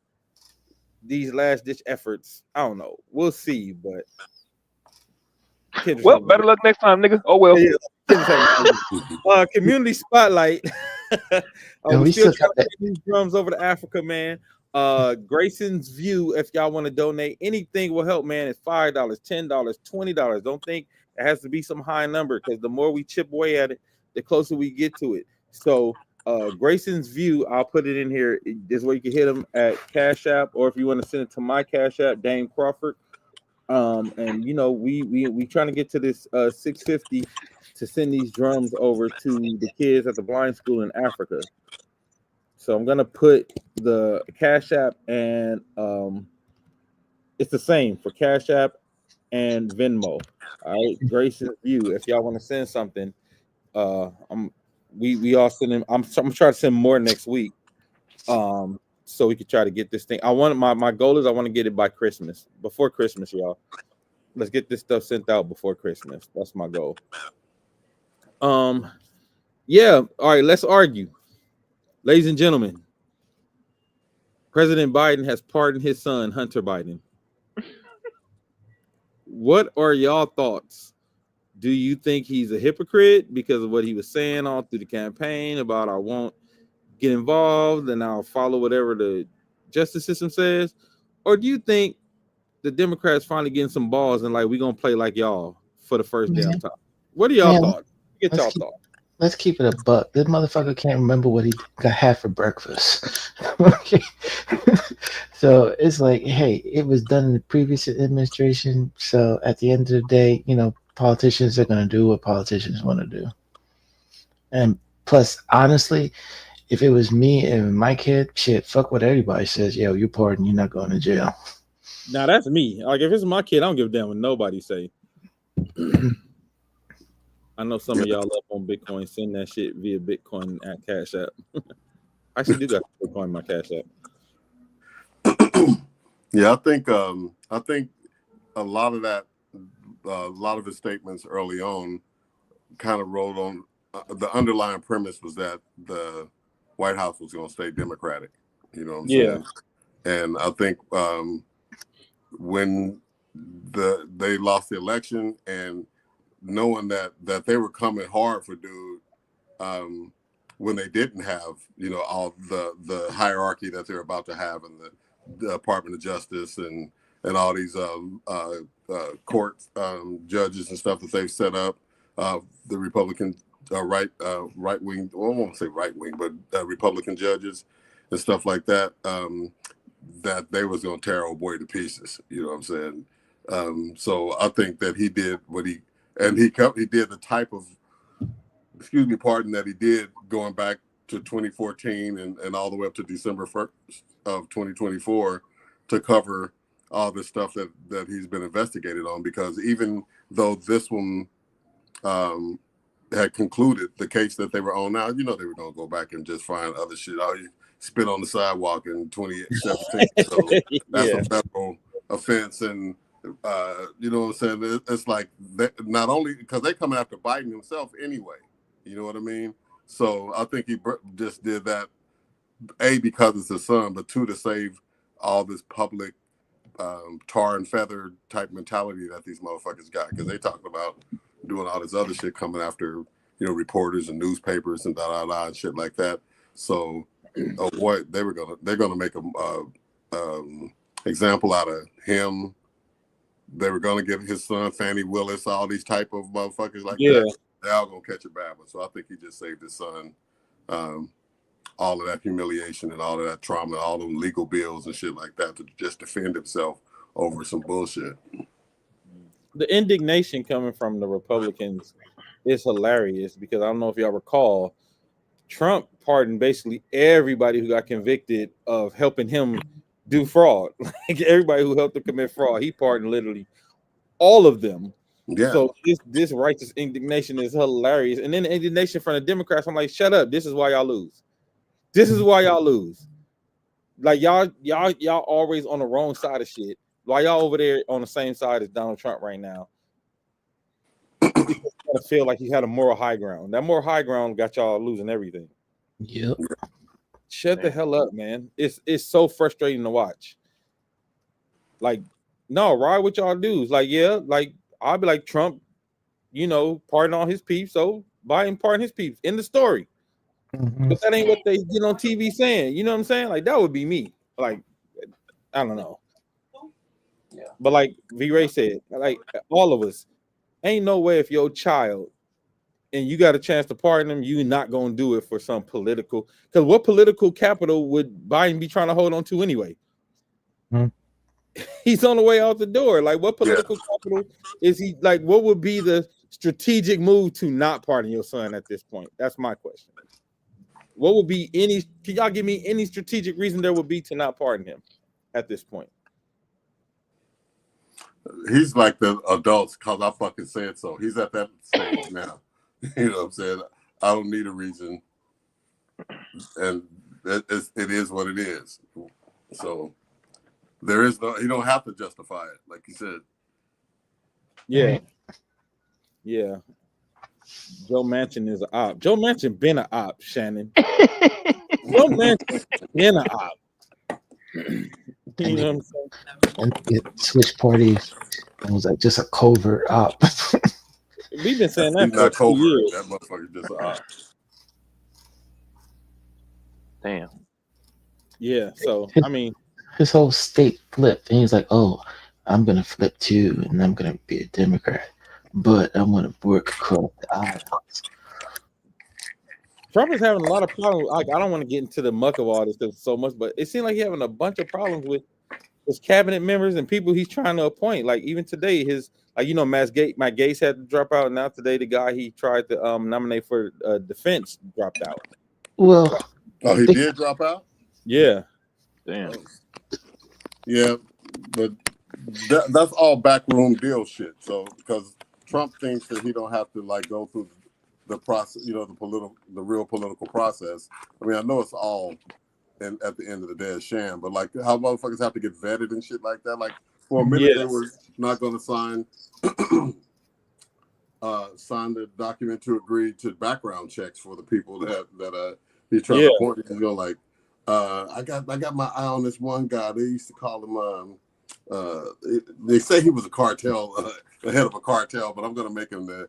these last ditch efforts, I don't know. We'll see, but well, better luck next time, nigga. Oh well. Yeah. Community spotlight. We still got that. These drums over to Africa, man. Grayson's View, if y'all want to donate, anything will help, man. It's $5, $10, $20. Don't think It has to be some high number because the more we chip away at it, the closer we get to it. So Grayson's View, I'll put it in here. This is where you can hit him at Cash App, or if you want to send it to my Cash App, Dame Crawford. And you know, we trying to get to this 650 to send these drums over to the kids at the blind school in Africa. So I'm gonna put the Cash App and it's the same for Cash App and Venmo. All right, Grayson's View. If y'all want to send something, we all send them. I'm trying to send more next week. So we could try to get this thing. I want my goal is I want to get it by Christmas, before Christmas, y'all. Let's get this stuff sent out before Christmas. That's my goal. Yeah. All right. Let's argue, ladies and gentlemen. President Biden has pardoned his son, Hunter Biden. What are y'all thoughts? Do you think he's a hypocrite because of what he was saying all through the campaign about I won't get involved and I'll follow whatever the justice system says? Or do you think the Democrats finally getting some balls and like we're gonna play like y'all for the first damn time? What are y'all thoughts? Get y'all thoughts. Let's keep it a buck. This motherfucker can't remember what he had for breakfast. Okay. So it's like, hey, it was done in the previous administration. So at the end of the day, you know, politicians are going to do what politicians want to do. And plus, honestly, if it was me and my kid, shit, fuck what everybody says. Yo, you're pardoned. You're not going to jail. Now that's me. Like if it's my kid, I don't give a damn what nobody say. I know some of y'all up on Bitcoin. Send that shit via Bitcoin at Cash App. I actually do got Bitcoin in my Cash App. Yeah, I think a lot of that, a lot of his statements early on, kind of rolled on. The underlying premise was that the White House was going to stay Democratic. You know what I'm saying? And I think when they lost the election and knowing that they were coming hard for dude when they didn't have, you know, all the hierarchy that they're about to have in the Department of Justice and all these court judges and stuff that they've set up, the Republican right wing, well, I won't say right wing, but Republican judges and stuff like that, that they was going to tear old boy to pieces. You know what I'm saying? So I think that he did what he did the type of, pardon that he did going back to 2014 and all the way up to December 1st of 2024 to cover all this stuff that he's been investigated on, because even though this one had concluded the case that they were on now, you know, they were going to go back and just find other shit. Oh, you spit on the sidewalk in 2017. So that's a federal offense. And, you know what I'm saying? It's like not only because they coming after Biden himself anyway, you know what I mean? So I think he just did that, A, because it's his son, but two, to save all this public tar and feather type mentality that these motherfuckers got, because they talking about doing all this other shit coming after, you know, reporters and newspapers and and shit like that. So, oh boy, they're gonna make a example out of him. They were gonna give his son Fannie Willis, all these type of motherfuckers like that. They're all gonna catch a bad one. So I think he just saved his son all of that humiliation and all of that trauma, all them legal bills and shit like that to just defend himself over some bullshit. The indignation coming from the Republicans is hilarious, because I don't know if y'all recall, Trump pardoned basically everybody who got convicted of helping him do fraud. Like everybody who helped him commit fraud, he pardoned literally all of them. Yeah. So this righteous indignation is hilarious. And then the indignation from the Democrats, I'm like, shut up. This is why y'all lose. This is why y'all lose. Like y'all always on the wrong side of shit. Why y'all over there on the same side as Donald Trump right now? I feel like he had a moral high ground. That moral high ground got y'all losing everything. Yep. Shut the hell up, man. It's so frustrating to watch. Like, no, ride with y'all dudes. Like, yeah, like I'll be like Trump, you know, pardon all his peeps. So Biden pardon his peeps. In the story. Mm-hmm. But that ain't what they get on TV saying. You know what I'm saying? Like that would be me. Like, I don't know. Yeah. But like V-Ray said, like all of us, ain't no way if your child and you got a chance to pardon him, you're not gonna do it for some political. Because what political capital would Biden be trying to hold on to anyway? He's on the way out the door. Like, what political capital is he? Like, what would be the strategic move to not pardon your son at this point? That's my question. What would be any? Can y'all give me any strategic reason there would be to not pardon him at this point? He's like the adults, cause I fucking said so. He's at that stage now. You know what I'm saying? I don't need a reason, and it is what it is. So. There is no, you don't have to justify it, like you said. Yeah. Yeah. Joe Manchin is an op. Joe Manchin been an op, Shannon. Joe Manchin been an op. You know what I'm saying? And it switched parties. It was like just a covert op. We've been saying that He's not for 2 years. That motherfucker just an op. Damn. Yeah, so, I mean. His whole state flipped. And he's like, oh, I'm going to flip too, and I'm going to be a Democrat. But I'm going to work across the aisle. Trump is having a lot of problems. Like, I don't want to get into the muck of all this stuff so much, but it seems like he's having a bunch of problems with his cabinet members and people he's trying to appoint. Like, even today, Matt Gaetz had to drop out. Now today, the guy he tried to nominate for defense dropped out. Well, he did drop out? Yeah. Damn. Yeah, but that's all backroom deal shit. So because Trump thinks that he don't have to like go through the process, the real political process. I mean, I know it's all, and at the end of the day, a sham. But like, how motherfuckers have to get vetted and shit like that. Like for a minute, they were not going to sign the document to agree to background checks for the people that he's trying to appoint. You know, like. I got my eye on this one guy. They used to call him. They say he was a cartel, the head of a cartel, but I'm gonna make him the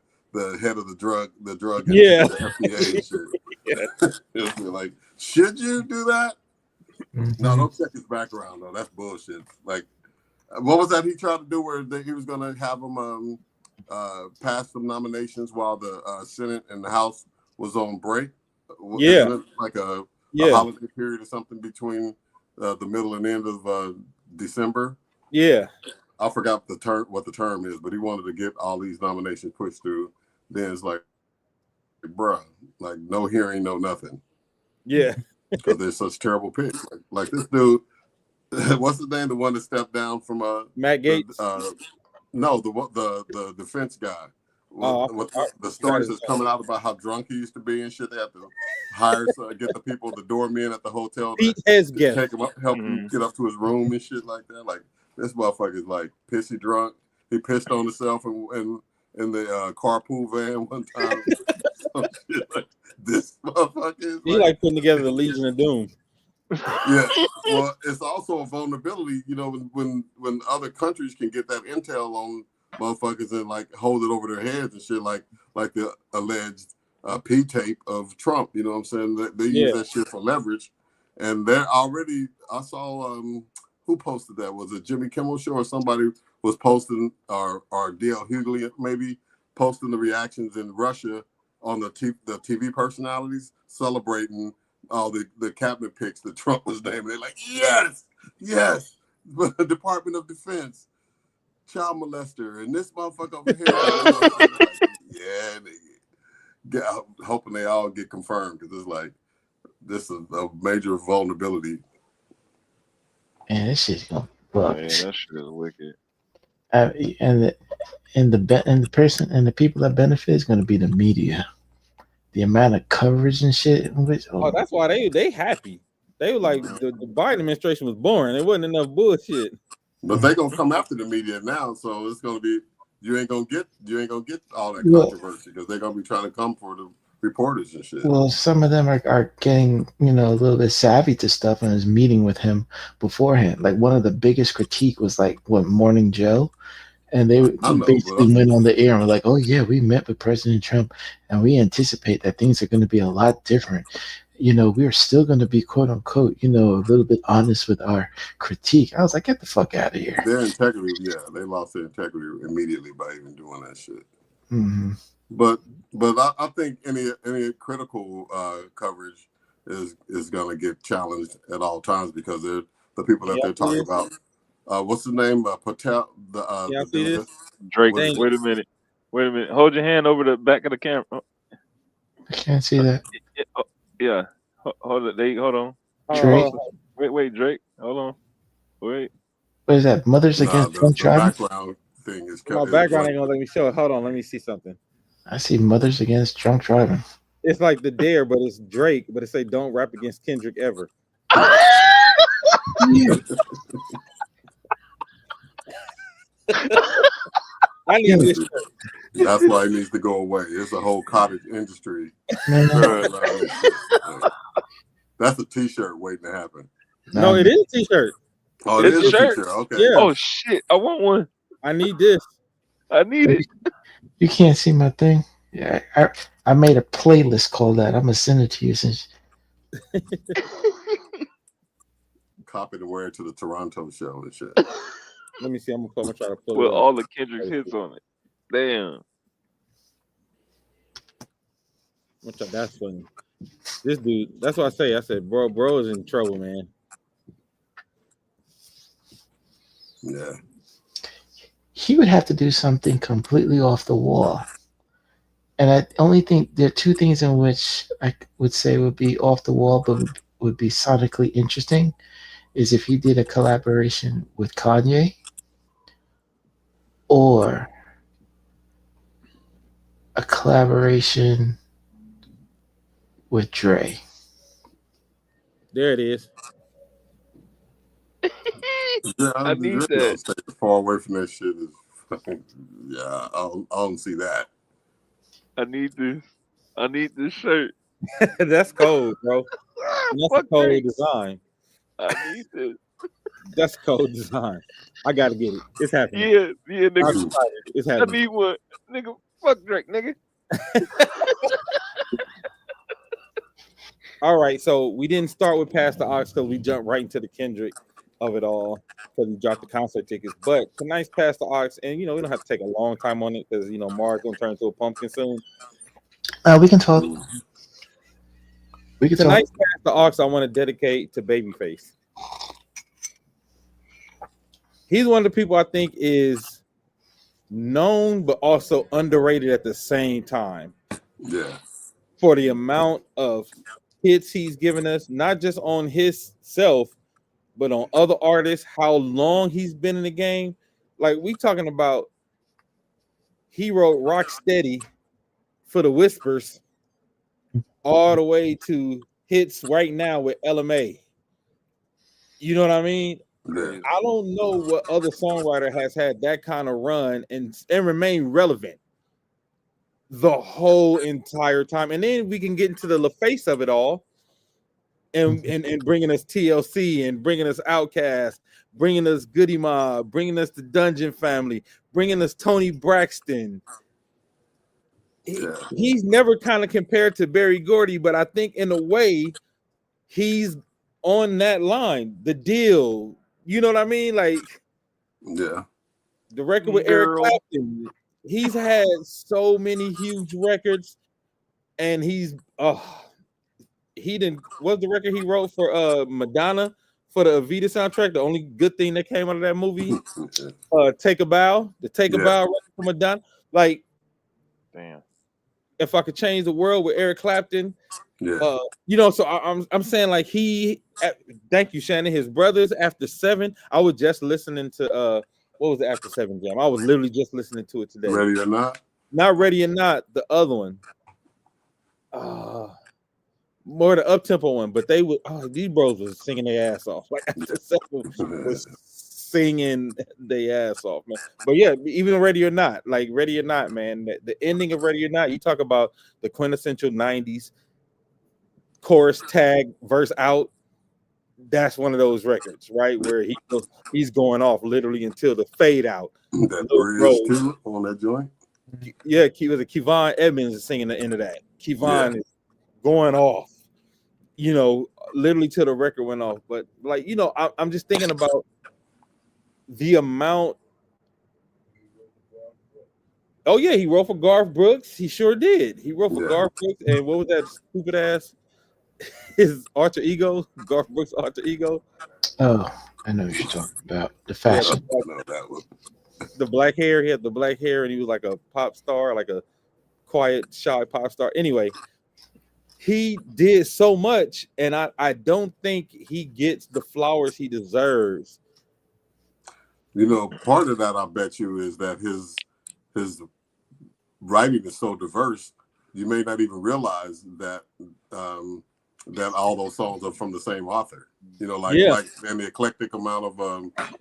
head of the drug. The FDA shit. Like, should you do that? No, don't check his background though. That's bullshit. Like, what was that he tried to do where he was gonna have him pass some nominations while the Senate and the House was on break? Yeah, like a holiday period or something between the middle and end of December. Yeah, I forgot what the term is, but he wanted to get all these nominations pushed through. Then it's like, bruh, like no hearing, no nothing. Yeah, because they're such terrible picks. Like this dude, what's his name? The one that stepped down from Matt Gaetz. No, the defense guy. The stories that's coming out about how drunk he used to be and shit. They have to hire, get the people, the doormen at the hotel to take him up, help him get up to his room and shit like that. Like this motherfucker's like pissy drunk. He pissed on himself in the carpool van one time. Some shit like this motherfucker. He like putting together the Legion of Doom. Yeah, well, it's also a vulnerability, when other countries can get that intel on motherfuckers and like hold it over their heads and shit, like the alleged P tape of Trump. You know what I'm saying? They use that shit for leverage, and they're already. I saw who posted that? Was it Jimmy Kimmel Show or somebody was posting, or D.L. Hughley maybe posting the reactions in Russia on the TV personalities celebrating all the cabinet picks that Trump was naming. They're like, yes, Department of Defense, child molester, and this motherfucker over here. I'm hoping they all get confirmed because it's like this is a major vulnerability. Man, this shit's gonna fuck. Yeah, that shit is wicked. And the people that benefit is gonna be the media. The amount of coverage and shit. That's why they happy. They were like the Biden administration was boring. There wasn't enough bullshit. But they gonna come after the media now, so it's gonna be you ain't gonna get all that controversy because they're gonna be trying to come for the reporters and shit. Well, some of them are getting a little bit savvy to stuff and is meeting with him beforehand. Like one of the biggest critique was like Morning Joe. And they basically went on the air and were like, oh, yeah, we met with President Trump and we anticipate that things are going to be a lot different. We're still going to be, quote unquote, a little bit honest with our critique. I was like, get the fuck out of here. Their integrity, they lost their integrity immediately by even doing that shit. Mm-hmm. But I think any critical coverage is going to get challenged at all times because they're the people that they're talking about. What's his name? Patel. The dude that, Drake. Wait a minute. Hold your hand over the back of the camera. I can't see that. Yeah. Hold it. Hold on. Drake. Wait, Drake. Hold on. Wait. What is that? Mothers Against Drunk Driving? The background thing is my background ain't gonna let me show it. Hold on, let me see something. I see Mothers Against Drunk Driving. It's like the Dare, but it's Drake, but it say don't rap against Kendrick ever. I need this. That's why it needs to go away. It's a whole cottage industry. That's a T-shirt waiting to happen. No, it is a T-shirt. Oh, it is a T-shirt. Okay. Yeah. Oh shit! I want one. I need this. I need it. You can't see my thing. Yeah, I made a playlist called that. I'm gonna send it to you since. Copy and wear it to the Toronto show and shit. Let me see. I'm gonna try to pull with it up. all the Kendrick's hits on it. Damn. That's funny. This dude. That's what I say. I said, bro is in trouble, man. Yeah. He would have to do something completely off the wall. And I only think there are two things in which I would say would be off the wall, but would be sonically interesting, is if he did a collaboration with Kanye or a collaboration with Dre. There it is. Yeah, I need that. Stay far away from that shit. Yeah, I don't see that. I need this. I need this shirt. That's cold, bro. That's a cold design. I need this. That's cold design. I gotta get it. It's happening. Yeah, nigga. It's I happening. need one. Nigga, fuck Drake, nigga. All right, so we didn't start with Past the Ox because we jumped right into the Kendrick of it all because we dropped the concert tickets. But tonight's Past the Ox, and we don't have to take a long time on it because Mars gonna turn into a pumpkin soon. We can talk. Tonight's Past the Ox, I want to dedicate to Babyface. He's one of the people I think is known but also underrated at the same time. Yeah. For the amount of hits he's given us, not just on his self, but on other artists, how long he's been in the game. Like we talking about, he wrote Rock Steady for the Whispers all the way to hits right now with LMA. You know what I mean? Yeah. I don't know what other songwriter has had that kind of run and remain relevant the whole entire time. And then we can get into the face of it all and bringing us TLC and bringing us Outkast, bringing us Goody Mob, bringing us the Dungeon Family, bringing us Tony Braxton. He's never kind of compared to Berry Gordy, but I think in a way he's on that line. The Deal, you know what I mean? Like, yeah, the record with Eric Clapton. He's had so many huge records, and he's he didn't. What's the record he wrote for Madonna for the Evita soundtrack? The only good thing that came out of that movie, Take a Bow, the Take a Bow record for Madonna. Like, damn. If I Could Change the World with Eric Clapton. Yeah. So I'm saying like thank you, Shannon. His brothers After 7. I was just listening to what was the After 7 jam? I was literally just listening to it today. Ready or Not? Not Ready or Not, the other one. More the up-tempo one, but they would these bros was singing their ass off. Like After 7 was singing their ass off, man. But yeah, even Ready or Not, like Ready or Not, man. The ending of Ready or Not, you talk about the quintessential 90s chorus tag verse out. That's one of those records, right? Where he's going off literally until the fade out. That bridge too on that joint. Yeah, Kevon Edmonds is singing the end of that. Kevon is going off, literally till the record went off. But like, I'm just thinking about the amount Oh yeah, he wrote for Garth Brooks. He sure did. He wrote for Yeah. Garth Brooks, and what was that stupid ass? His alter ego, Garth Brooks' alter ego. Oh, I know what you're talking about. The Yeah, fashion. No, that was. the black hair. He had the black hair, and he was like a pop star, like a quiet, shy pop star. Anyway, he did so much, and I don't think he gets the flowers he deserves. You know, part of that I bet you is that his writing is so diverse, you may not even realize that that all those songs are from the same author. You know, like and the eclectic amount of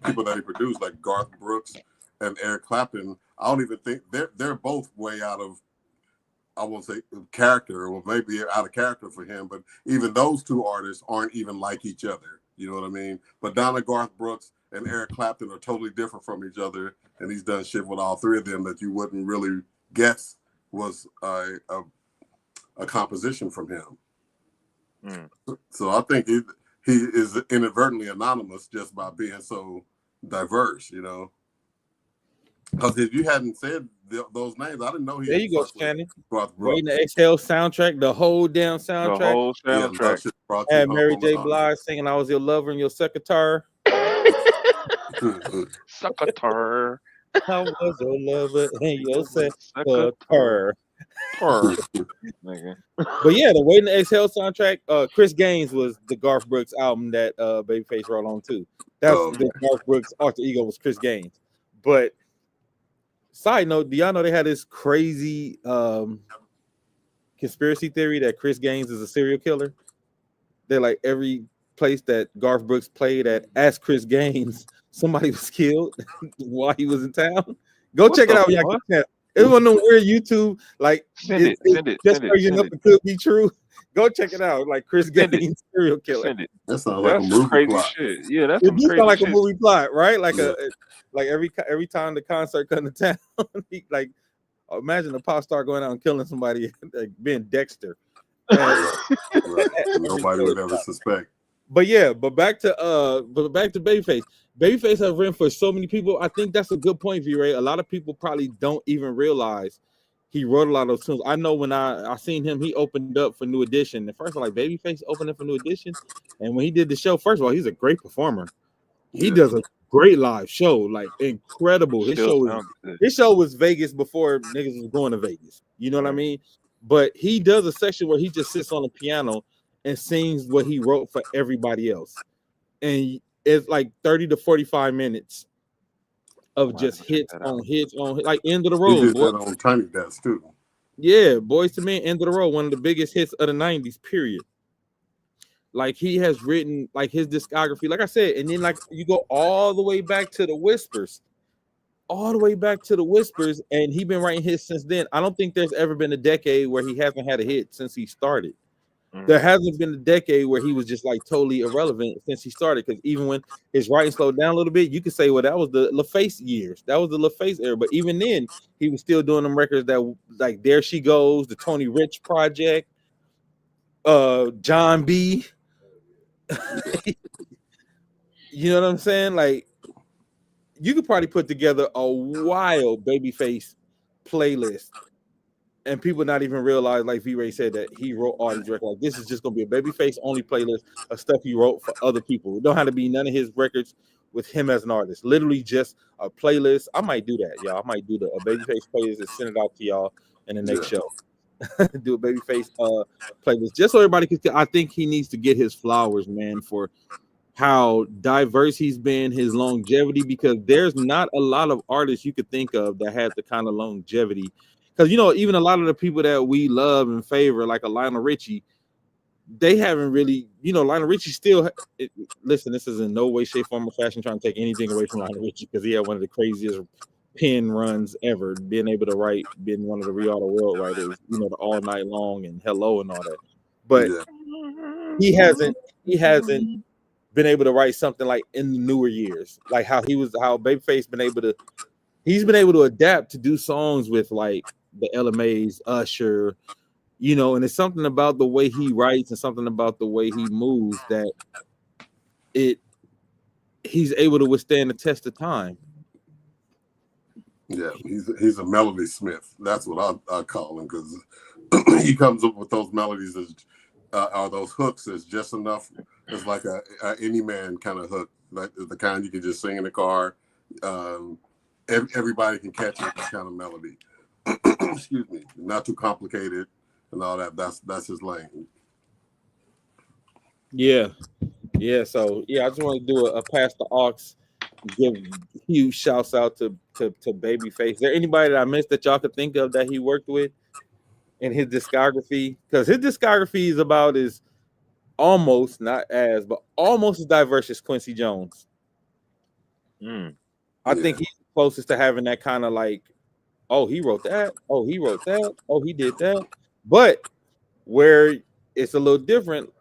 people that he produced, like Garth Brooks and Eric Clapton. I don't even think they're both way out of, I won't say character, or maybe out of character for him, but even those two artists aren't even like each other. You know what I mean? But Donna Garth Brooks and Eric Clapton are totally different from each other, and he's done shit with all three of them that you wouldn't really guess was a composition from him. So I think he is inadvertently anonymous just by being so diverse, you know. Because if you hadn't said those names, I didn't know he. There you go, Shannon. Garth Brooks. Waiting to Exhale soundtrack, the whole damn soundtrack. The whole soundtrack. Yeah, and Mary J. Blige singing "I Was Your Lover" and your secretary. Secretary. I was your lover and your secretary. But yeah, the Waiting to Exhale soundtrack. Chris Gaines was the Garth Brooks album that Babyface wrote on too. That's the Garth Brooks alter ego was Chris Gaines. But side note, do y'all know they had this crazy conspiracy theory that Chris Gaines is a serial killer? They're like every place that Garth Brooks played at as Chris Gaines, somebody was killed while he was in town. Go check it out. It was on weird YouTube. Like send it. Just so you know, it could be true. Go check it out. Like Chris Gaines, serial killer. Send it. That sounds like a movie crazy plot. shit. Yeah, that's it crazy sound like shit. a movie plot, right? Like like every time the concert comes to town, like imagine a pop star going out and killing somebody, like being Dexter. Right. Nobody would ever suspect. But back to Babyface. Babyface has written for so many people. I think that's a good point, V-Ray. A lot of people probably don't even realize he wrote a lot of those tunes. I know when I seen him, he opened up for New Edition. At first, I'm like, Babyface opened up for New Edition. And when he did the show, first of all, he's a great performer. He does a great live show, like incredible. His show was Vegas before niggas was going to Vegas. You know what I mean? But he does a section where he just sits on the piano and sings what he wrote for everybody else. And it's like 30 to 45 minutes of just hits on like End of the Road. He did that on Tiny Desk too. Yeah, Boys to Men, End of the Road, one of the biggest hits of the 90s, period. Like he has written like his discography, like I said, and then like you go all the way back to the Whispers. And he's been writing hits since then. I don't think there's ever been a decade where he hasn't had a hit since he started. There hasn't been a decade where he was just like totally irrelevant since he started. Because even when his writing slowed down a little bit, you could say, well, that was the LaFace years. That was the LaFace era. But even then, he was still doing them records that like There She Goes, the Tony Rich Project, John B. You know what I'm saying? Like, you could probably put together a wild Babyface playlist. And people not even realize, like V-Ray said, that he wrote all these records. Like, this is just gonna be a Babyface only playlist of stuff he wrote for other people. It don't have to be none of his records with him as an artist. Literally just a playlist. I might do that, y'all. I might do a Babyface playlist and send it out to y'all in the next show. Do a Babyface playlist just so everybody can. I think he needs to get his flowers, man, for how diverse he's been, his longevity. Because there's not a lot of artists you could think of that have the kind of longevity. Because, you know, even a lot of the people that we love and favor, like a Lionel Richie, they haven't really, you know, Lionel Richie still, listen, this is in no way, shape, form, or fashion trying to take anything away from Lionel Richie, because he had one of the craziest pen runs ever, being able to write, being one of the Real the World writers, you know, the All Night Long and Hello and all that. But he hasn't been able to write something like in the newer years, like how Babyface he's been able to adapt to do songs with like the LMAs, Usher, you know, and it's something about the way he writes and something about the way he moves that he's able to withstand the test of time. Yeah, he's a melody smith. That's what I call him, because he comes up with those melodies or those hooks is just enough. It's like a any man kind of hook, like the kind you can just sing in the car. Everybody can catch it, that kind of melody. Excuse me, not too complicated and all that. That's his lane. Yeah. So I just want to do a pass the aux. Give huge shouts out to Babyface. Is there anybody that I missed that y'all could think of that he worked with in his discography? Because his discography is about as almost as diverse as Quincy Jones. I think he's closest to having that kind of like, oh, he wrote that, oh, he wrote that, oh, he did that. But where it's a little different,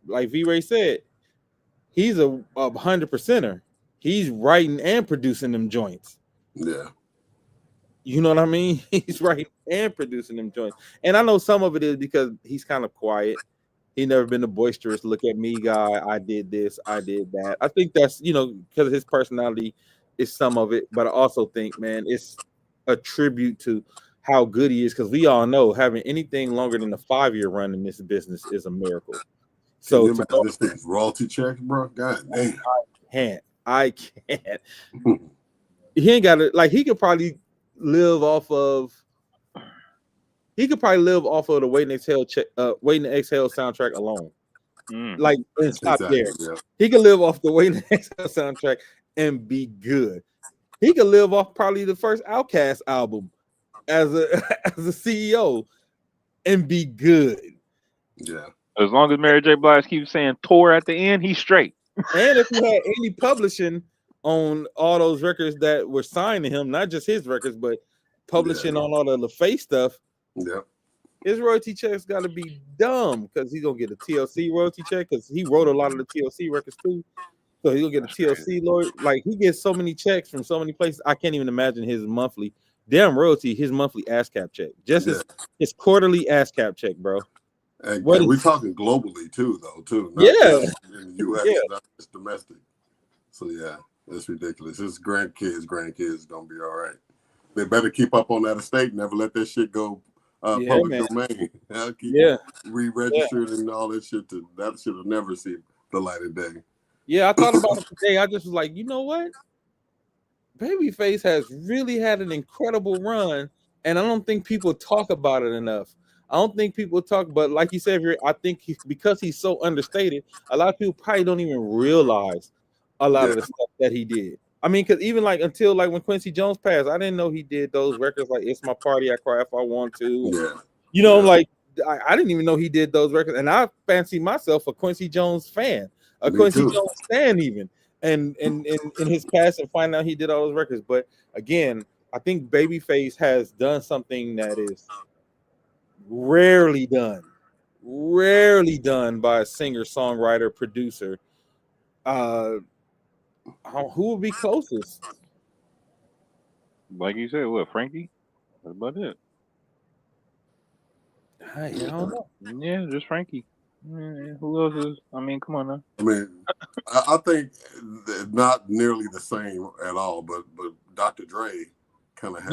like V-Ray said, he's a 100%er. He's writing and producing them joints. Yeah. You know what I mean? He's writing and producing them joints. And I know some of it is because he's kind of quiet. He never been a boisterous, look at me guy. I did this, I did that. I think that's, because of his personality is some of it. But I also think, man, it's a tribute to how good he is. Because we all know having anything longer than a 5-year run in this business is a miracle. So this thing's royalty checks, bro. God damn. I can't. He ain't got it. Like he could probably live off of the Waiting to Exhale soundtrack alone. Like and stop there. Yeah. He could live off the Waiting to Exhale soundtrack and be good. He could live off probably the first Outkast album as a CEO and be good. Yeah. As long as Mary J. Blige keeps saying tour at the end, he's straight. And if he had any publishing on all those records that were signed to him, not just his records, but publishing on all the LaFace stuff, his royalty checks got to be dumb because he's going to get a TLC royalty check because he wrote a lot of the TLC records too. So he'll get a TLC lawyer. Like he gets so many checks from so many places. I can't even imagine his monthly royalty, his monthly ASCAP check. Just his quarterly ASCAP check, bro. And we're talking globally too, though. Not just in the U.S., not just domestic. So yeah, that's ridiculous. His grandkids gonna be all right. They better keep up on that estate. Never let that shit go public domain. Keep re-registered and all that shit. That should have never seen the light of day. Yeah, I thought about it today. I just was like, you know what? Babyface has really had an incredible run, and I don't think people talk about it enough. I don't think people talk, but like you said, I think because he's so understated, a lot of people probably don't even realize a lot of the stuff that he did. I mean, because even until when Quincy Jones passed, I didn't know he did those records like "It's My Party, I Cry If I Want To." I didn't even know he did those records, and I fancy myself a Quincy Jones fan, Quincy Jones fan even. And in his past, and find out he did all those records. But again, I think Babyface has done something that is rarely done by a singer, songwriter, producer. Who would be closest? Like you said, what, Frankie? That's about it. I don't know. Yeah, just Frankie. Who else is? I mean, come on now. I mean, I think not nearly the same at all, but Dr. Dre kind of has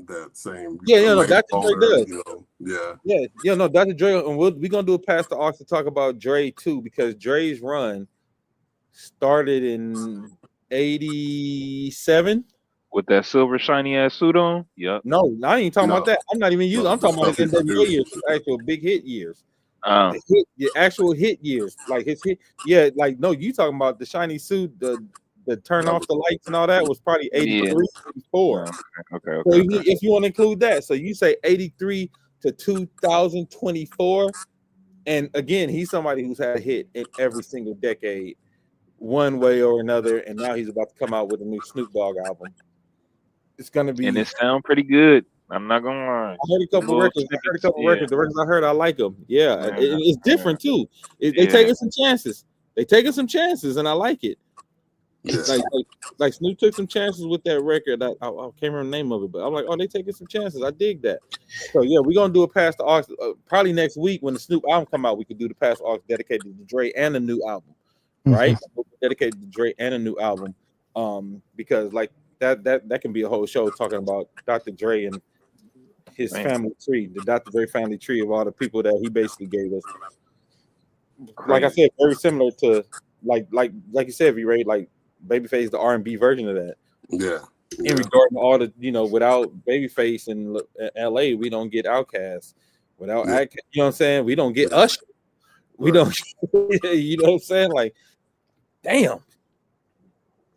that same. Dr. Dre does. Dr. Dre, and we're gonna do a pass the aux to talk about Dre too, because Dre's run started in '87 with that silver shiny ass suit on. Yep. No, I ain't talking about that. I'm not even using. I'm talking about his NWA years, actual big hit years. The actual hit years, like his hit. Yeah, like no, you talking about the shiny suit, the turn off the lights and all that was probably 83, 84. Okay. So if you want to include that, so you say 83 to 2024, and again, he's somebody who's had a hit in every single decade, one way or another, and now he's about to come out with a new Snoop Dogg album. It's gonna be, and it sounds pretty good. I'm not gonna lie. I heard a couple records. The records I heard, I like them. Yeah, it's different too. They taking some chances. And I like it. Like Snoop took some chances with that record. I can't remember the name of it, but I'm like, oh, they taking some chances. I dig that. So yeah, we're gonna do a pass the aux probably next week when the Snoop album come out. We could do the pass the aux dedicated to Dre and a new album, right? Dedicated to Dre and a new album, because like that can be a whole show talking about Dr. Dre and his family tree, the Dr. Dre family tree of all the people that he basically gave us. Like I said, very similar to like you said, V-Ray, like Babyface, the R&B version of that. Yeah. In regard to all the, without Babyface in LA, we don't get Outkast. Without Outkast, you know what I'm saying? We don't get Usher. We don't, you know what I'm saying? Like, damn.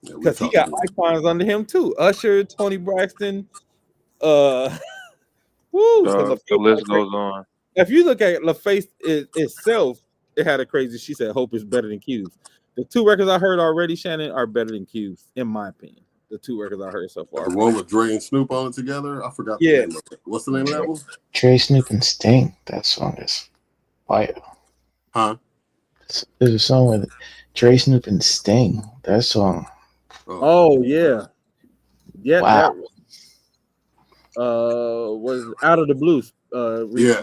Because he got icons under him too. Usher, Tony Braxton, the list goes on. If you look at LaFace itself, it had a crazy. She said, "Hope is better than Q's." The 2 records I heard already, Shannon, are better than Q's, in my opinion. The 2 records I heard so far. The one with Dre and Snoop on it together. I forgot. The name of it. What's the name of that one? Dre, Snoop, and Sting. That song is fire. Huh? There's a song with Dre, Snoop, and Sting. That song. Oh yeah. Wow. Was Out of the Blues. Yeah,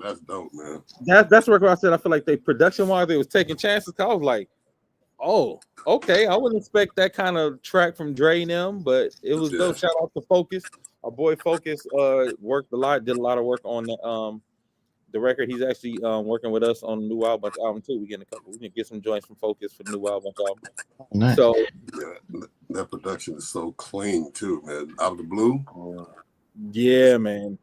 that's dope, man. That's the record I said I feel like they production wise they was taking chances. I was like, oh, okay. I wouldn't expect that kind of track from Dre and them, but it was dope. Shout out to Focus. Our boy Focus worked a lot, did a lot of work on the record. He's actually working with us on the new album too. We can get some joints from Focus for the new album. Nice. So that production is so clean too, man. Out of the blue. Yeah, man.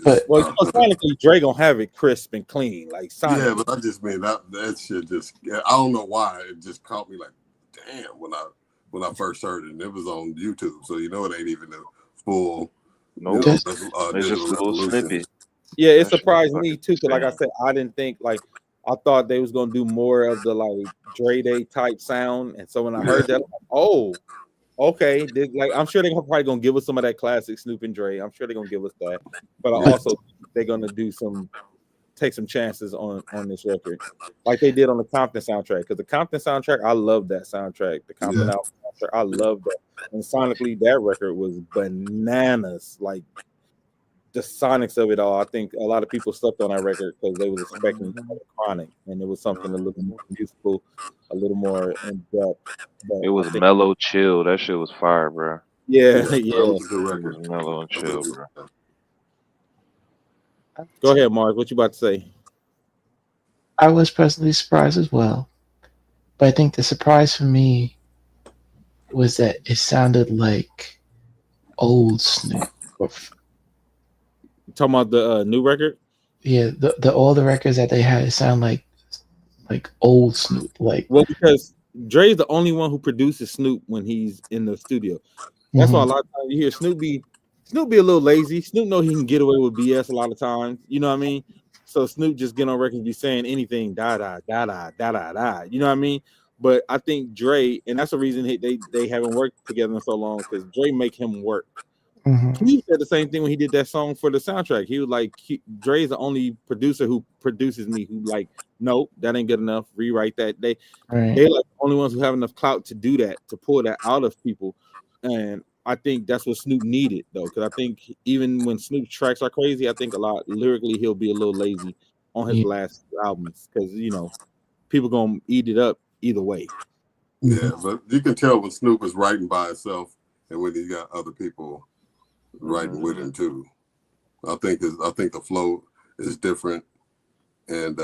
But sonically, Dre gonna have it crisp and clean, like Sonic. Yeah, but I just mean that shit just. I don't know why it just caught me like, damn. When I first heard it, and it was on YouTube, so it ain't even a full. Nope. It's just a little snippet. Yeah, it surprised me too. Cause like I said, I didn't think I thought they was gonna do more of the like Dre Day type sound, and so when I heard that, I'm like, oh. Okay, I'm sure they're probably gonna give us some of that classic Snoop and Dre. I'm sure they're gonna give us that, but also they're gonna take some chances on this record, like they did on the Compton soundtrack. Because the Compton soundtrack, I love that soundtrack. The Compton album soundtrack, I love that. And sonically, that record was bananas. Like the sonics of it all. I think a lot of people slept on that record because they was expecting Chronic, and it was something a little more musical, a little more in depth. It was mellow, chill. That shit was fire, bro. Yeah. That was a good record. It was mellow and chill, bro. Go ahead, Mark. What you about to say? I was pleasantly surprised as well, but I think the surprise for me was that it sounded like old Snoop. Talking about the new record? Yeah, the all the records that they had sound like old Snoop. Because Dre's the only one who produces Snoop when he's in the studio. That's why a lot of times you hear Snoop be a little lazy. Snoop know he can get away with BS a lot of times. You know what I mean? So Snoop just get on record and be saying anything, da da da da da da da. You know what I mean? But I think Dre, and that's the reason they haven't worked together in so long, because Dre make him work. He said the same thing when he did that song for the soundtrack. He was like, Dre's the only producer who produces me who like, nope, that ain't good enough. Rewrite that. They like the only ones who have enough clout to do that, to pull that out of people. And I think that's what Snoop needed though, because I think even when Snoop's tracks are crazy, I think a lot lyrically he'll be a little lazy on his last albums, because people gonna eat it up either way. Yeah, but you can tell when Snoop is writing by himself and when he got other people writing with him too. I think the flow is different, and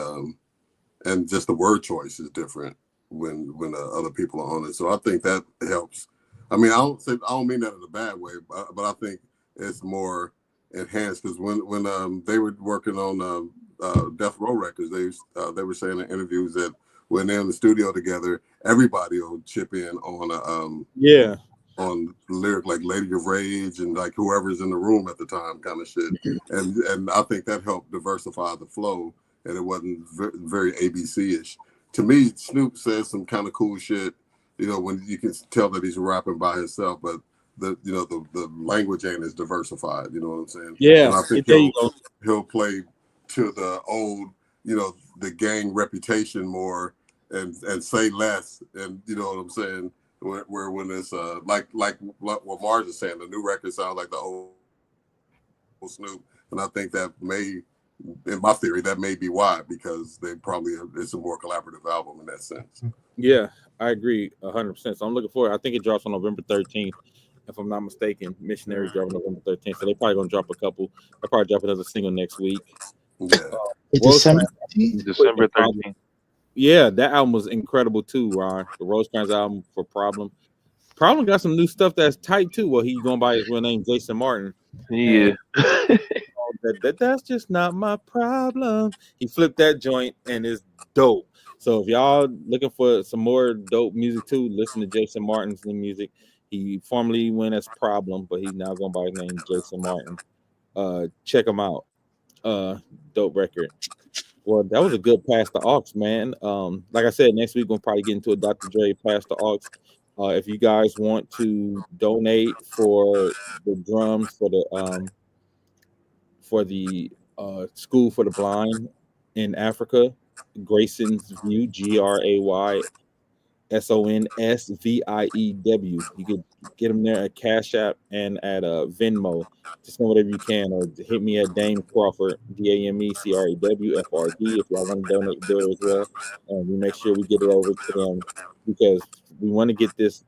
just the word choice is different when other people are on it. So I think that helps. I mean, I don't mean that in a bad way, but I think it's more enhanced, because when they were working on Death Row Records, they were saying in interviews that when they're in the studio together, everybody will chip in on on lyric like Lady of Rage and like whoever's in the room at the time kind of shit. And I think that helped diversify the flow, and it wasn't very ABC-ish. To me, Snoop says some kind of cool shit, when you can tell that he's rapping by himself, but the language ain't as diversified, you know what I'm saying? Yeah. And I think he'll play to the old, the gang reputation more and say less, and you know what I'm saying? Where when it's like what Mars is saying, the new record sounds like the old Snoop, and I think that may, in my theory, that may be why, because it's a more collaborative album in that sense. Yeah, I agree 100%. So I'm looking forward. I think it drops on November 13th. if I'm not mistaken. Missionary drop November 13th, so they probably gonna drop a couple. They'll probably drop another single next week. Yeah. December 13th? December 13th. Yeah, that album was incredible too, Ron. The Rosecrans album for Problem. Problem got some new stuff that's tight too. Well, he's going by his real name, Jason Martin. Yeah. That's just not my problem. He flipped that joint and it's dope. So if y'all looking for some more dope music too, listen to Jason Martin's new music. He formerly went as Problem, but he's now going by his name, Jason Martin. Check him out. Dope record. Well, that was a good Pass the Aux, man. Like I said, next week we'll probably get into a Dr. Dre Pass the Aux. If you guys want to donate for the drums for the School for the Blind in Africa, Grayson's View, GRAYSONSVIEW. You could get them there at Cash App and at Venmo. Just send whatever you can, or hit me at Dame Crawford, DAMECRAWFRD, if y'all want to donate there as well. And we make sure we get it over to them because we want to get this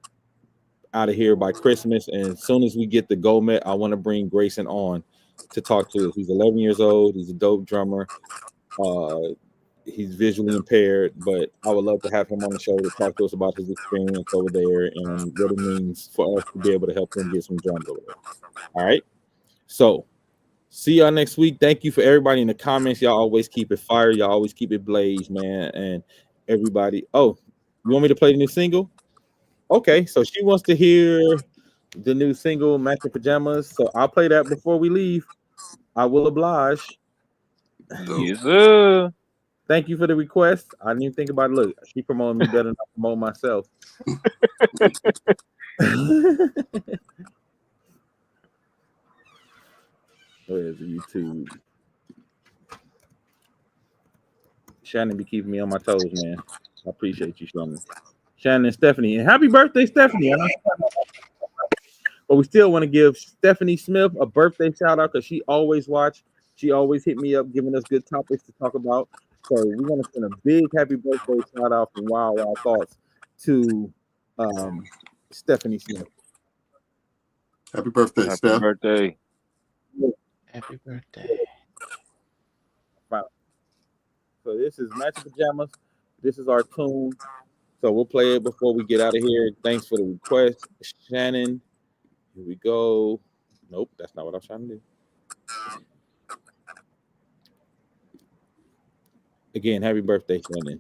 out of here by Christmas. And as soon as we get the gold medal, I want to bring Grayson on to talk to us. He's 11 years old. He's a dope drummer. He's visually impaired, but I would love to have him on the show to talk to us about his experience over there and what it means for us to be able to help him get some drums over there. All right. So see y'all next week. Thank you for everybody in the comments. Y'all always keep it fire. Y'all always keep it blaze, man. And everybody. Oh, you want me to play the new single? Okay. So she wants to hear the new single, Matching Pajamas. So I'll play that before we leave. I will oblige. Yes, sir. Thank you for the request. I didn't even think about it. Look, she promoting me better than I promote myself. Where's YouTube? Shannon be keeping me on my toes, man. I appreciate you, Shannon. Shannon and Stephanie. And happy birthday, Stephanie. But we still want to give Stephanie Smith a birthday shout out because she always watch. She always hit me up, giving us good topics to talk about. So we want to send a big happy birthday shout out from Wild Wild Thoughts to Stephanie Smith. Happy birthday, Happy Steph. birthday. Happy birthday. Wow. So this is Matching Pajamas. This is our tune. So we'll play it before we get out of here. Thanks for the request, Shannon. Here we go. Nope, that's not what I was trying to do. Again, happy birthday, Shannon.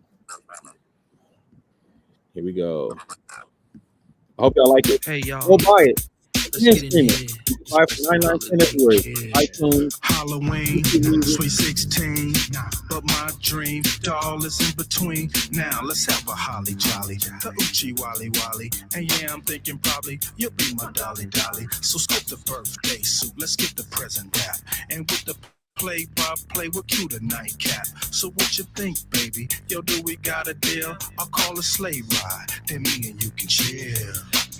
Here we go. I hope y'all like it. Hey, y'all. Go buy it. Let's get in here. Buy for 99 cents everywhere. iTunes. Halloween, sweet 16. But my dream, doll is in between. Now let's have a holly jolly, the Uchi Wally Wally. And yeah, I'm thinking probably you'll be my dolly dolly. So skip the birthday suit, let's get the present wrap. And with the play with cute a nightcap. So what you think, baby? Yo, do we got a deal? I'll call a sleigh ride, then me and you can chill.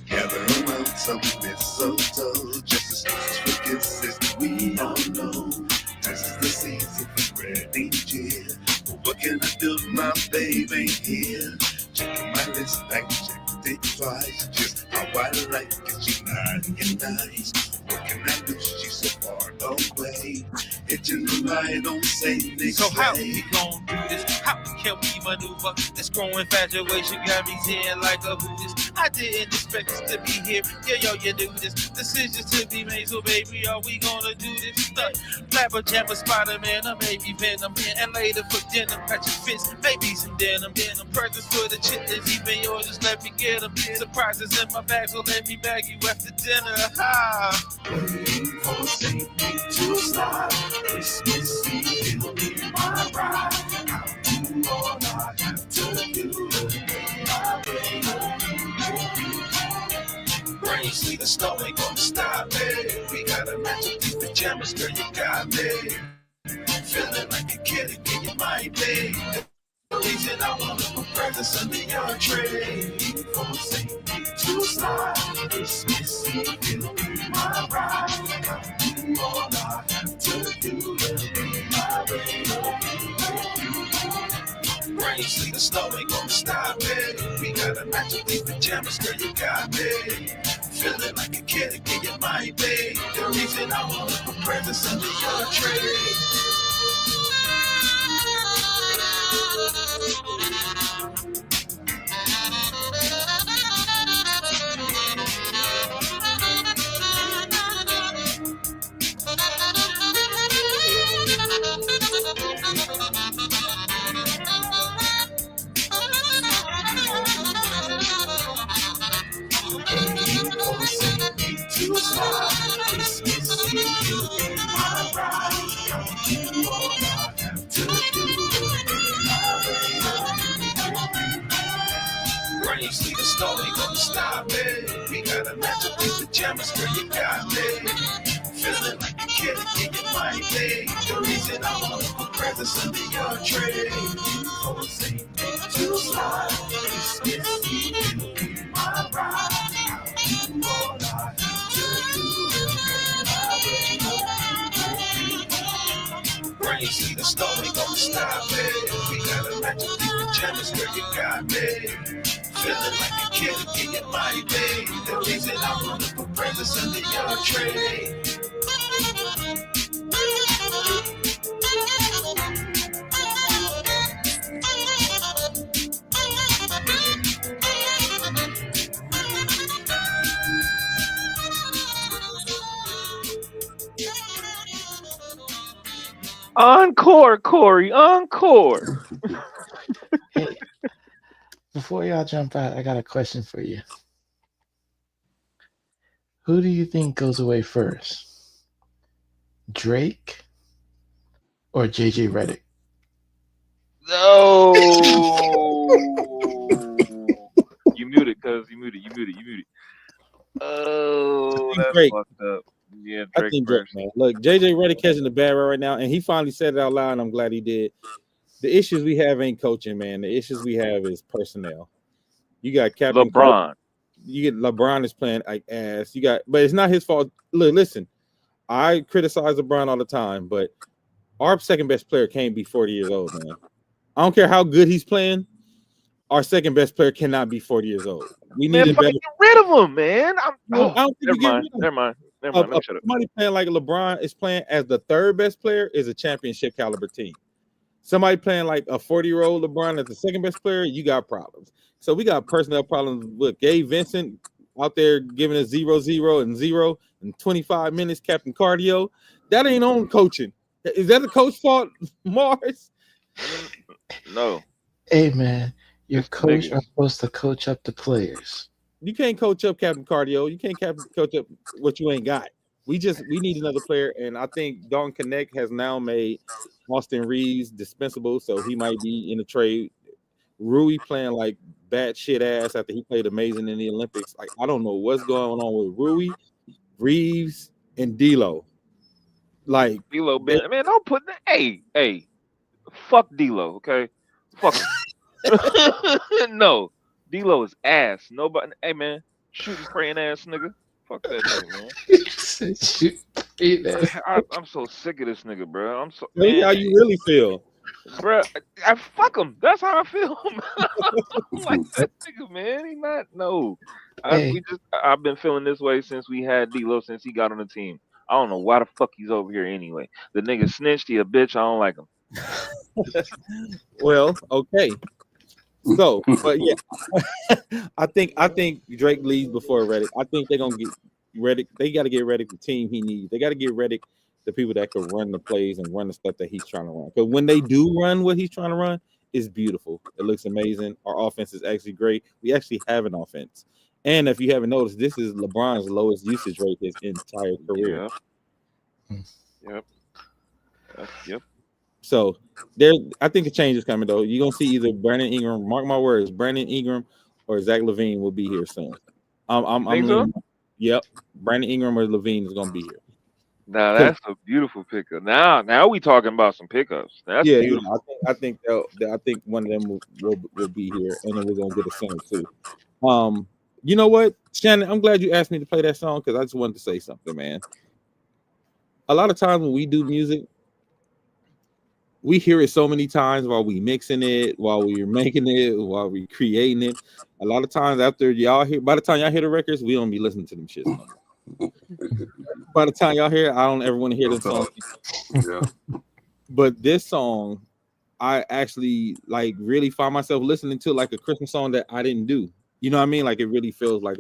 Gather around some mistletoe, just as close for kisses. We all know this is the season for spreading cheer. But what can I do, my baby ain't here? Checking my list, I checked it twice. Just how I like it, she's naughty and nice. What can I do? She's so far away. Hitching the ride, don't say next. So how we gon' do this? How can we maneuver? This growing infatuation got me seeing like a Buddhist. I didn't expect us to be here. Yo, you do this. Decisions to be made, so baby, are we gonna do this? Flapper, Jammer, Spider-Man, or maybe Venom. And later for dinner, patch your fist, maybe some denim. Presents for the chitlins, even yours, just let me get them. Surprises in my bag, so let me bag you after dinner. Ha! Waiting for St. Nick to slide. Christmas Eve will be my ride. I'll do all I have to do to make my way home. Rain, sleet, or snow ain't gonna stop me. We gotta match up these pajamas, girl, you got me. Feeling like a kid again, you might be. The reason I wanna put presents under your tree. Waiting for St. Nick to slide. Christmas Eve will be my ride. I'll do all I have to do to make my way home. Rain, sleet, or snow ain't gonna stop me. We gotta match up these pajamas, girl, you got me. Feeling like a kid again, you might be the reason I want to put presents under your tree. To smile, Christmas Eve, you in my ride. You all I have to do in my way. When you see the story, don't stop it. We got a match up in pajamas, girl, you got me. Feeling like a kid again, you might be the reason I want to put presents under your tree. You forcing me to smile, Christmas Eve, you in my ride. You all I when you see the story, don't stop it. We got a match of people jealous, girl, you got me. Feeling like a kid again, you might be the reason I want to put presents under your tree. Encore, Corey, encore. Hey, before y'all jump out, I got a question for you. Who do you think goes away first? Drake or JJ Redick? No. You muted, cuz. You muted. Oh, that's Drake. fucked up. Yeah, I Drake think Drake, first. man. Look, JJ Redick catching the bad right now, and he finally said it out loud, and I'm glad he did. The issues we have ain't coaching, man. The issues we have is personnel. You got Captain LeBron. You get LeBron is playing like ass. You got, but it's not his fault. Look, listen, I criticize LeBron all the time, but our second best player can't be 40 years old, man. I don't care how good he's playing. Our second best player cannot be 40 years old. We need Man, a better. get rid of him, man. I don't think you get rid of him. Never mind. Let me shut up. Somebody playing like LeBron is playing as the third best player is a championship caliber team. Somebody playing like a 40-year-old LeBron as the second best player, you got problems. So we got personnel problems with Gabe Vincent out there giving us 0-0 and 0 in 25 minutes, Captain Cardio. That ain't on coaching. Is that the coach's fault, Mars? No. Hey, man, your coach niggas are supposed to coach up the players. You can't coach up Captain Cardio. You can't coach up what you ain't got. We need another player, and I think Don Connect has now made Austin Reeves dispensable, so he might be in the trade. Rui playing like bad shit ass after he played amazing in the Olympics. Like, I don't know what's going on with Rui, Reeves, and D'Lo. Like D'Lo, man, don't put that. Hey, fuck D'Lo, okay? Fuck him. No, D'Lo is ass. Nobody. Hey, man, shooting praying ass nigga. Fuck that nigga, man. I'm so sick of this nigga, bro. I'm so. Tell how you really feel, bro. I fuck him. That's how I feel. I'm like that nigga, man. He not. No. I've been feeling this way since we had D'Lo, since he got on the team. I don't know why the fuck he's over here anyway. The nigga snitched. He a bitch. I don't like him. Well, okay. So, but yeah, I think Drake leads before Redick. I think they're gonna get Redick. They got to get Redick the team he needs. They got to get Redick the people that can run the plays and run the stuff that he's trying to run. Because when they do run what he's trying to run, it's beautiful. It looks amazing. Our offense is actually great. We actually have an offense. And if you haven't noticed, this is LeBron's lowest usage rate his entire career. Yep. So I think a change is coming though. You're gonna see either Brandon Ingram, mark my words, Brandon Ingram or Zach LaVine will be here soon. Yep, Brandon Ingram or LaVine is gonna be here. Now that's a beautiful pickup. Now we talking about some pickups. That's beautiful. I think one of them will be here, and then we're gonna get a center too. You know what, Shannon? I'm glad you asked me to play that song because I just wanted to say something, man. A lot of times when we do music, we hear it so many times while we mixing it, while we're making it, while we creating it. A lot of times after y'all hear, by the time y'all hear the records, we don't be listening to them shits no more. By the time y'all hear it, I don't ever want to hear them songs. Yeah. But this song, I actually like really find myself listening to like a Christmas song that I didn't do. You know what I mean? Like it really feels like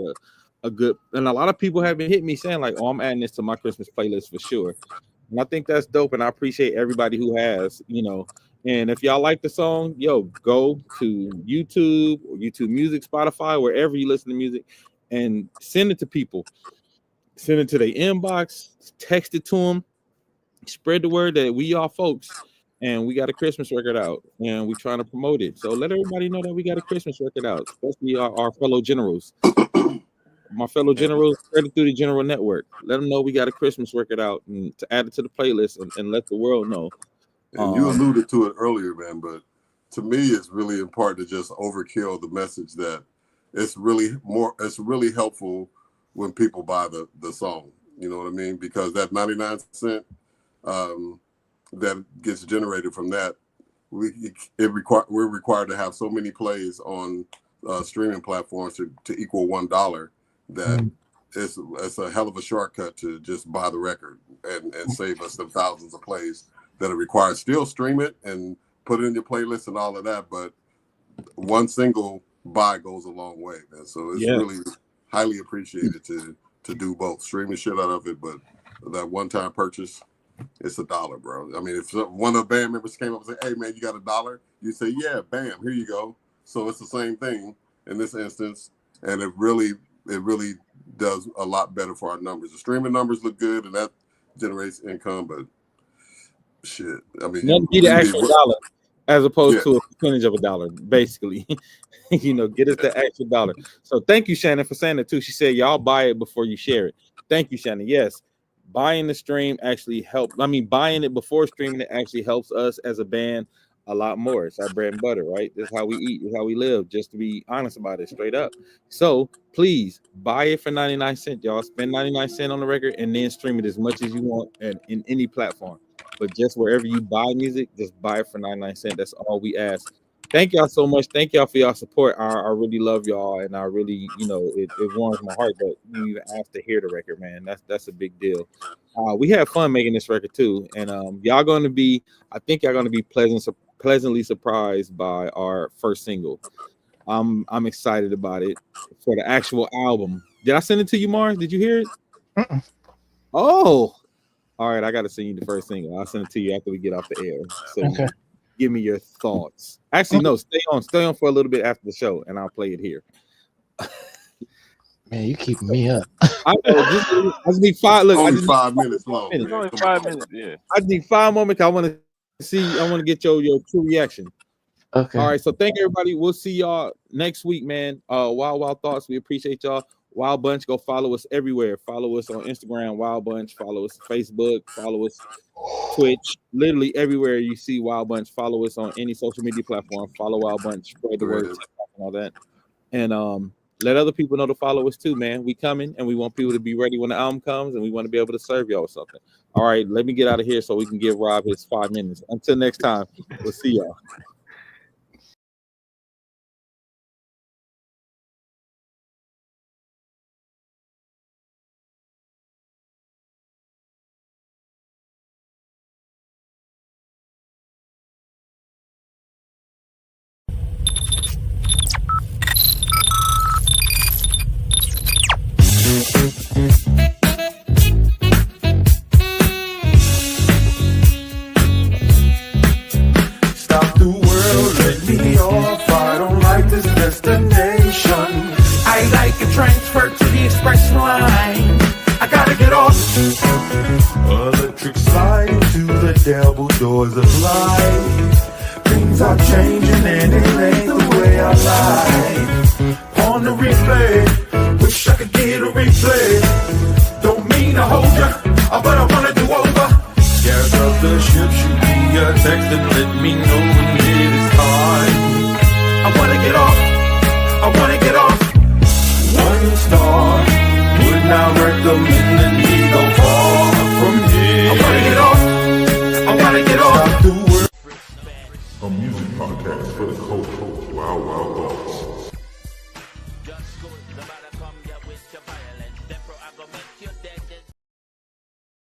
a good, and a lot of people have been hitting me saying like, oh, I'm adding this to my Christmas playlist for sure. And I think that's dope. And I appreciate everybody who has, you know, and if y'all like the song, yo, go to YouTube or YouTube Music, Spotify, wherever you listen to music, and send it to people. Send it to their inbox, text it to them, spread the word that we are folks. And we got a Christmas record out, and we're trying to promote it. So let everybody know that we got a Christmas record out, especially our fellow generals. My fellow generals, spread it through the General Network. Let them know we got a Christmas record out, and to add it to the playlist and let the world know. And you alluded to it earlier, man, but to me, it's really important to just overkill the message that it's really helpful when people buy the song. You know what I mean? Because that 99 cent that gets generated from that, we're required to have so many plays on streaming platforms to equal $1 that it's a hell of a shortcut to just buy the record and save us the thousands of plays that are required. Still stream it and put it in your playlist and all of that, but one single buy goes a long way, man. So it's really highly appreciated to do both. Stream the shit out of it, but that one-time purchase, it's $1, bro. I mean, if one of the band members came up and said, hey, man, you got $1? You say, yeah, bam, here you go. So it's the same thing in this instance, and it really does a lot better for our numbers. The streaming numbers look good, and that generates income, but shit, I mean, nothing beat the actual dollar as opposed to a percentage of $1, basically. You know, get us the actual dollar. So thank you, Shannon, for saying that too. She said y'all buy it before you share it. Thank you, Shannon. Yes, buying the stream actually helps. I mean, buying it before streaming it actually helps us as a band a lot more. It's our bread and butter, right? This is how we eat. This is how we live. Just to be honest about it, straight up. So please buy it for 99 cents, y'all. Spend 99 cents on the record and then stream it as much as you want in any platform. But just wherever you buy music, just buy it for 99 cents. That's all we ask. Thank y'all so much. Thank y'all for y'all support. I really love y'all, and I really, you know, it warms my heart that you even asked to hear the record, man. That's a big deal. We had fun making this record too, and y'all going to be, I think y'all going to be pleasantly surprised by our first single. I'm excited about it for the actual album. Did I send it to you, Mars? Did you hear it? Oh, all right. I got to send you the first single. I'll send it to you after we get off the air. So okay. Give me your thoughts. Actually, no, stay on for a little bit after the show, and I'll play it here. Man, you keeping me up. I know. I just need 5. Look, only 5 minutes long. It's only 5 minutes. Yeah. I just need 5 more minutes. I want to get your true reaction. Okay. All right. So thank everybody. We'll see y'all next week, man. Wild Thoughts. We appreciate y'all. Wild Bunch. Go follow us everywhere. Follow us on Instagram, Wild Bunch. Follow us on Facebook. Follow us Twitch. Literally everywhere you see Wild Bunch. Follow us on any social media platform. Follow Wild Bunch. Spread the word and all that. And let other people know to follow us too, man. We coming, and we want people to be ready when the album comes, and we want to be able to serve y'all something. All right, let me get out of here so we can give Rob his 5 minutes. Until next time, we'll see y'all. Stop the world, let me off. I don't like this destination. I like a transfer to the express line. I gotta get off. Electric slide into the devil doors of life. Things are changing and it ain't the way I like. On the replay, wish I could get a replay. Don't mean to hold ya, but I wanna do over. Gas of the ship, shoot me a text and let me know when it is time. I wanna get off, I wanna get off. 1 star, would not recommend that we go far from here. I wanna get off, I wanna get off. Stop the world. podcast for the cold, wild, wild thoughts.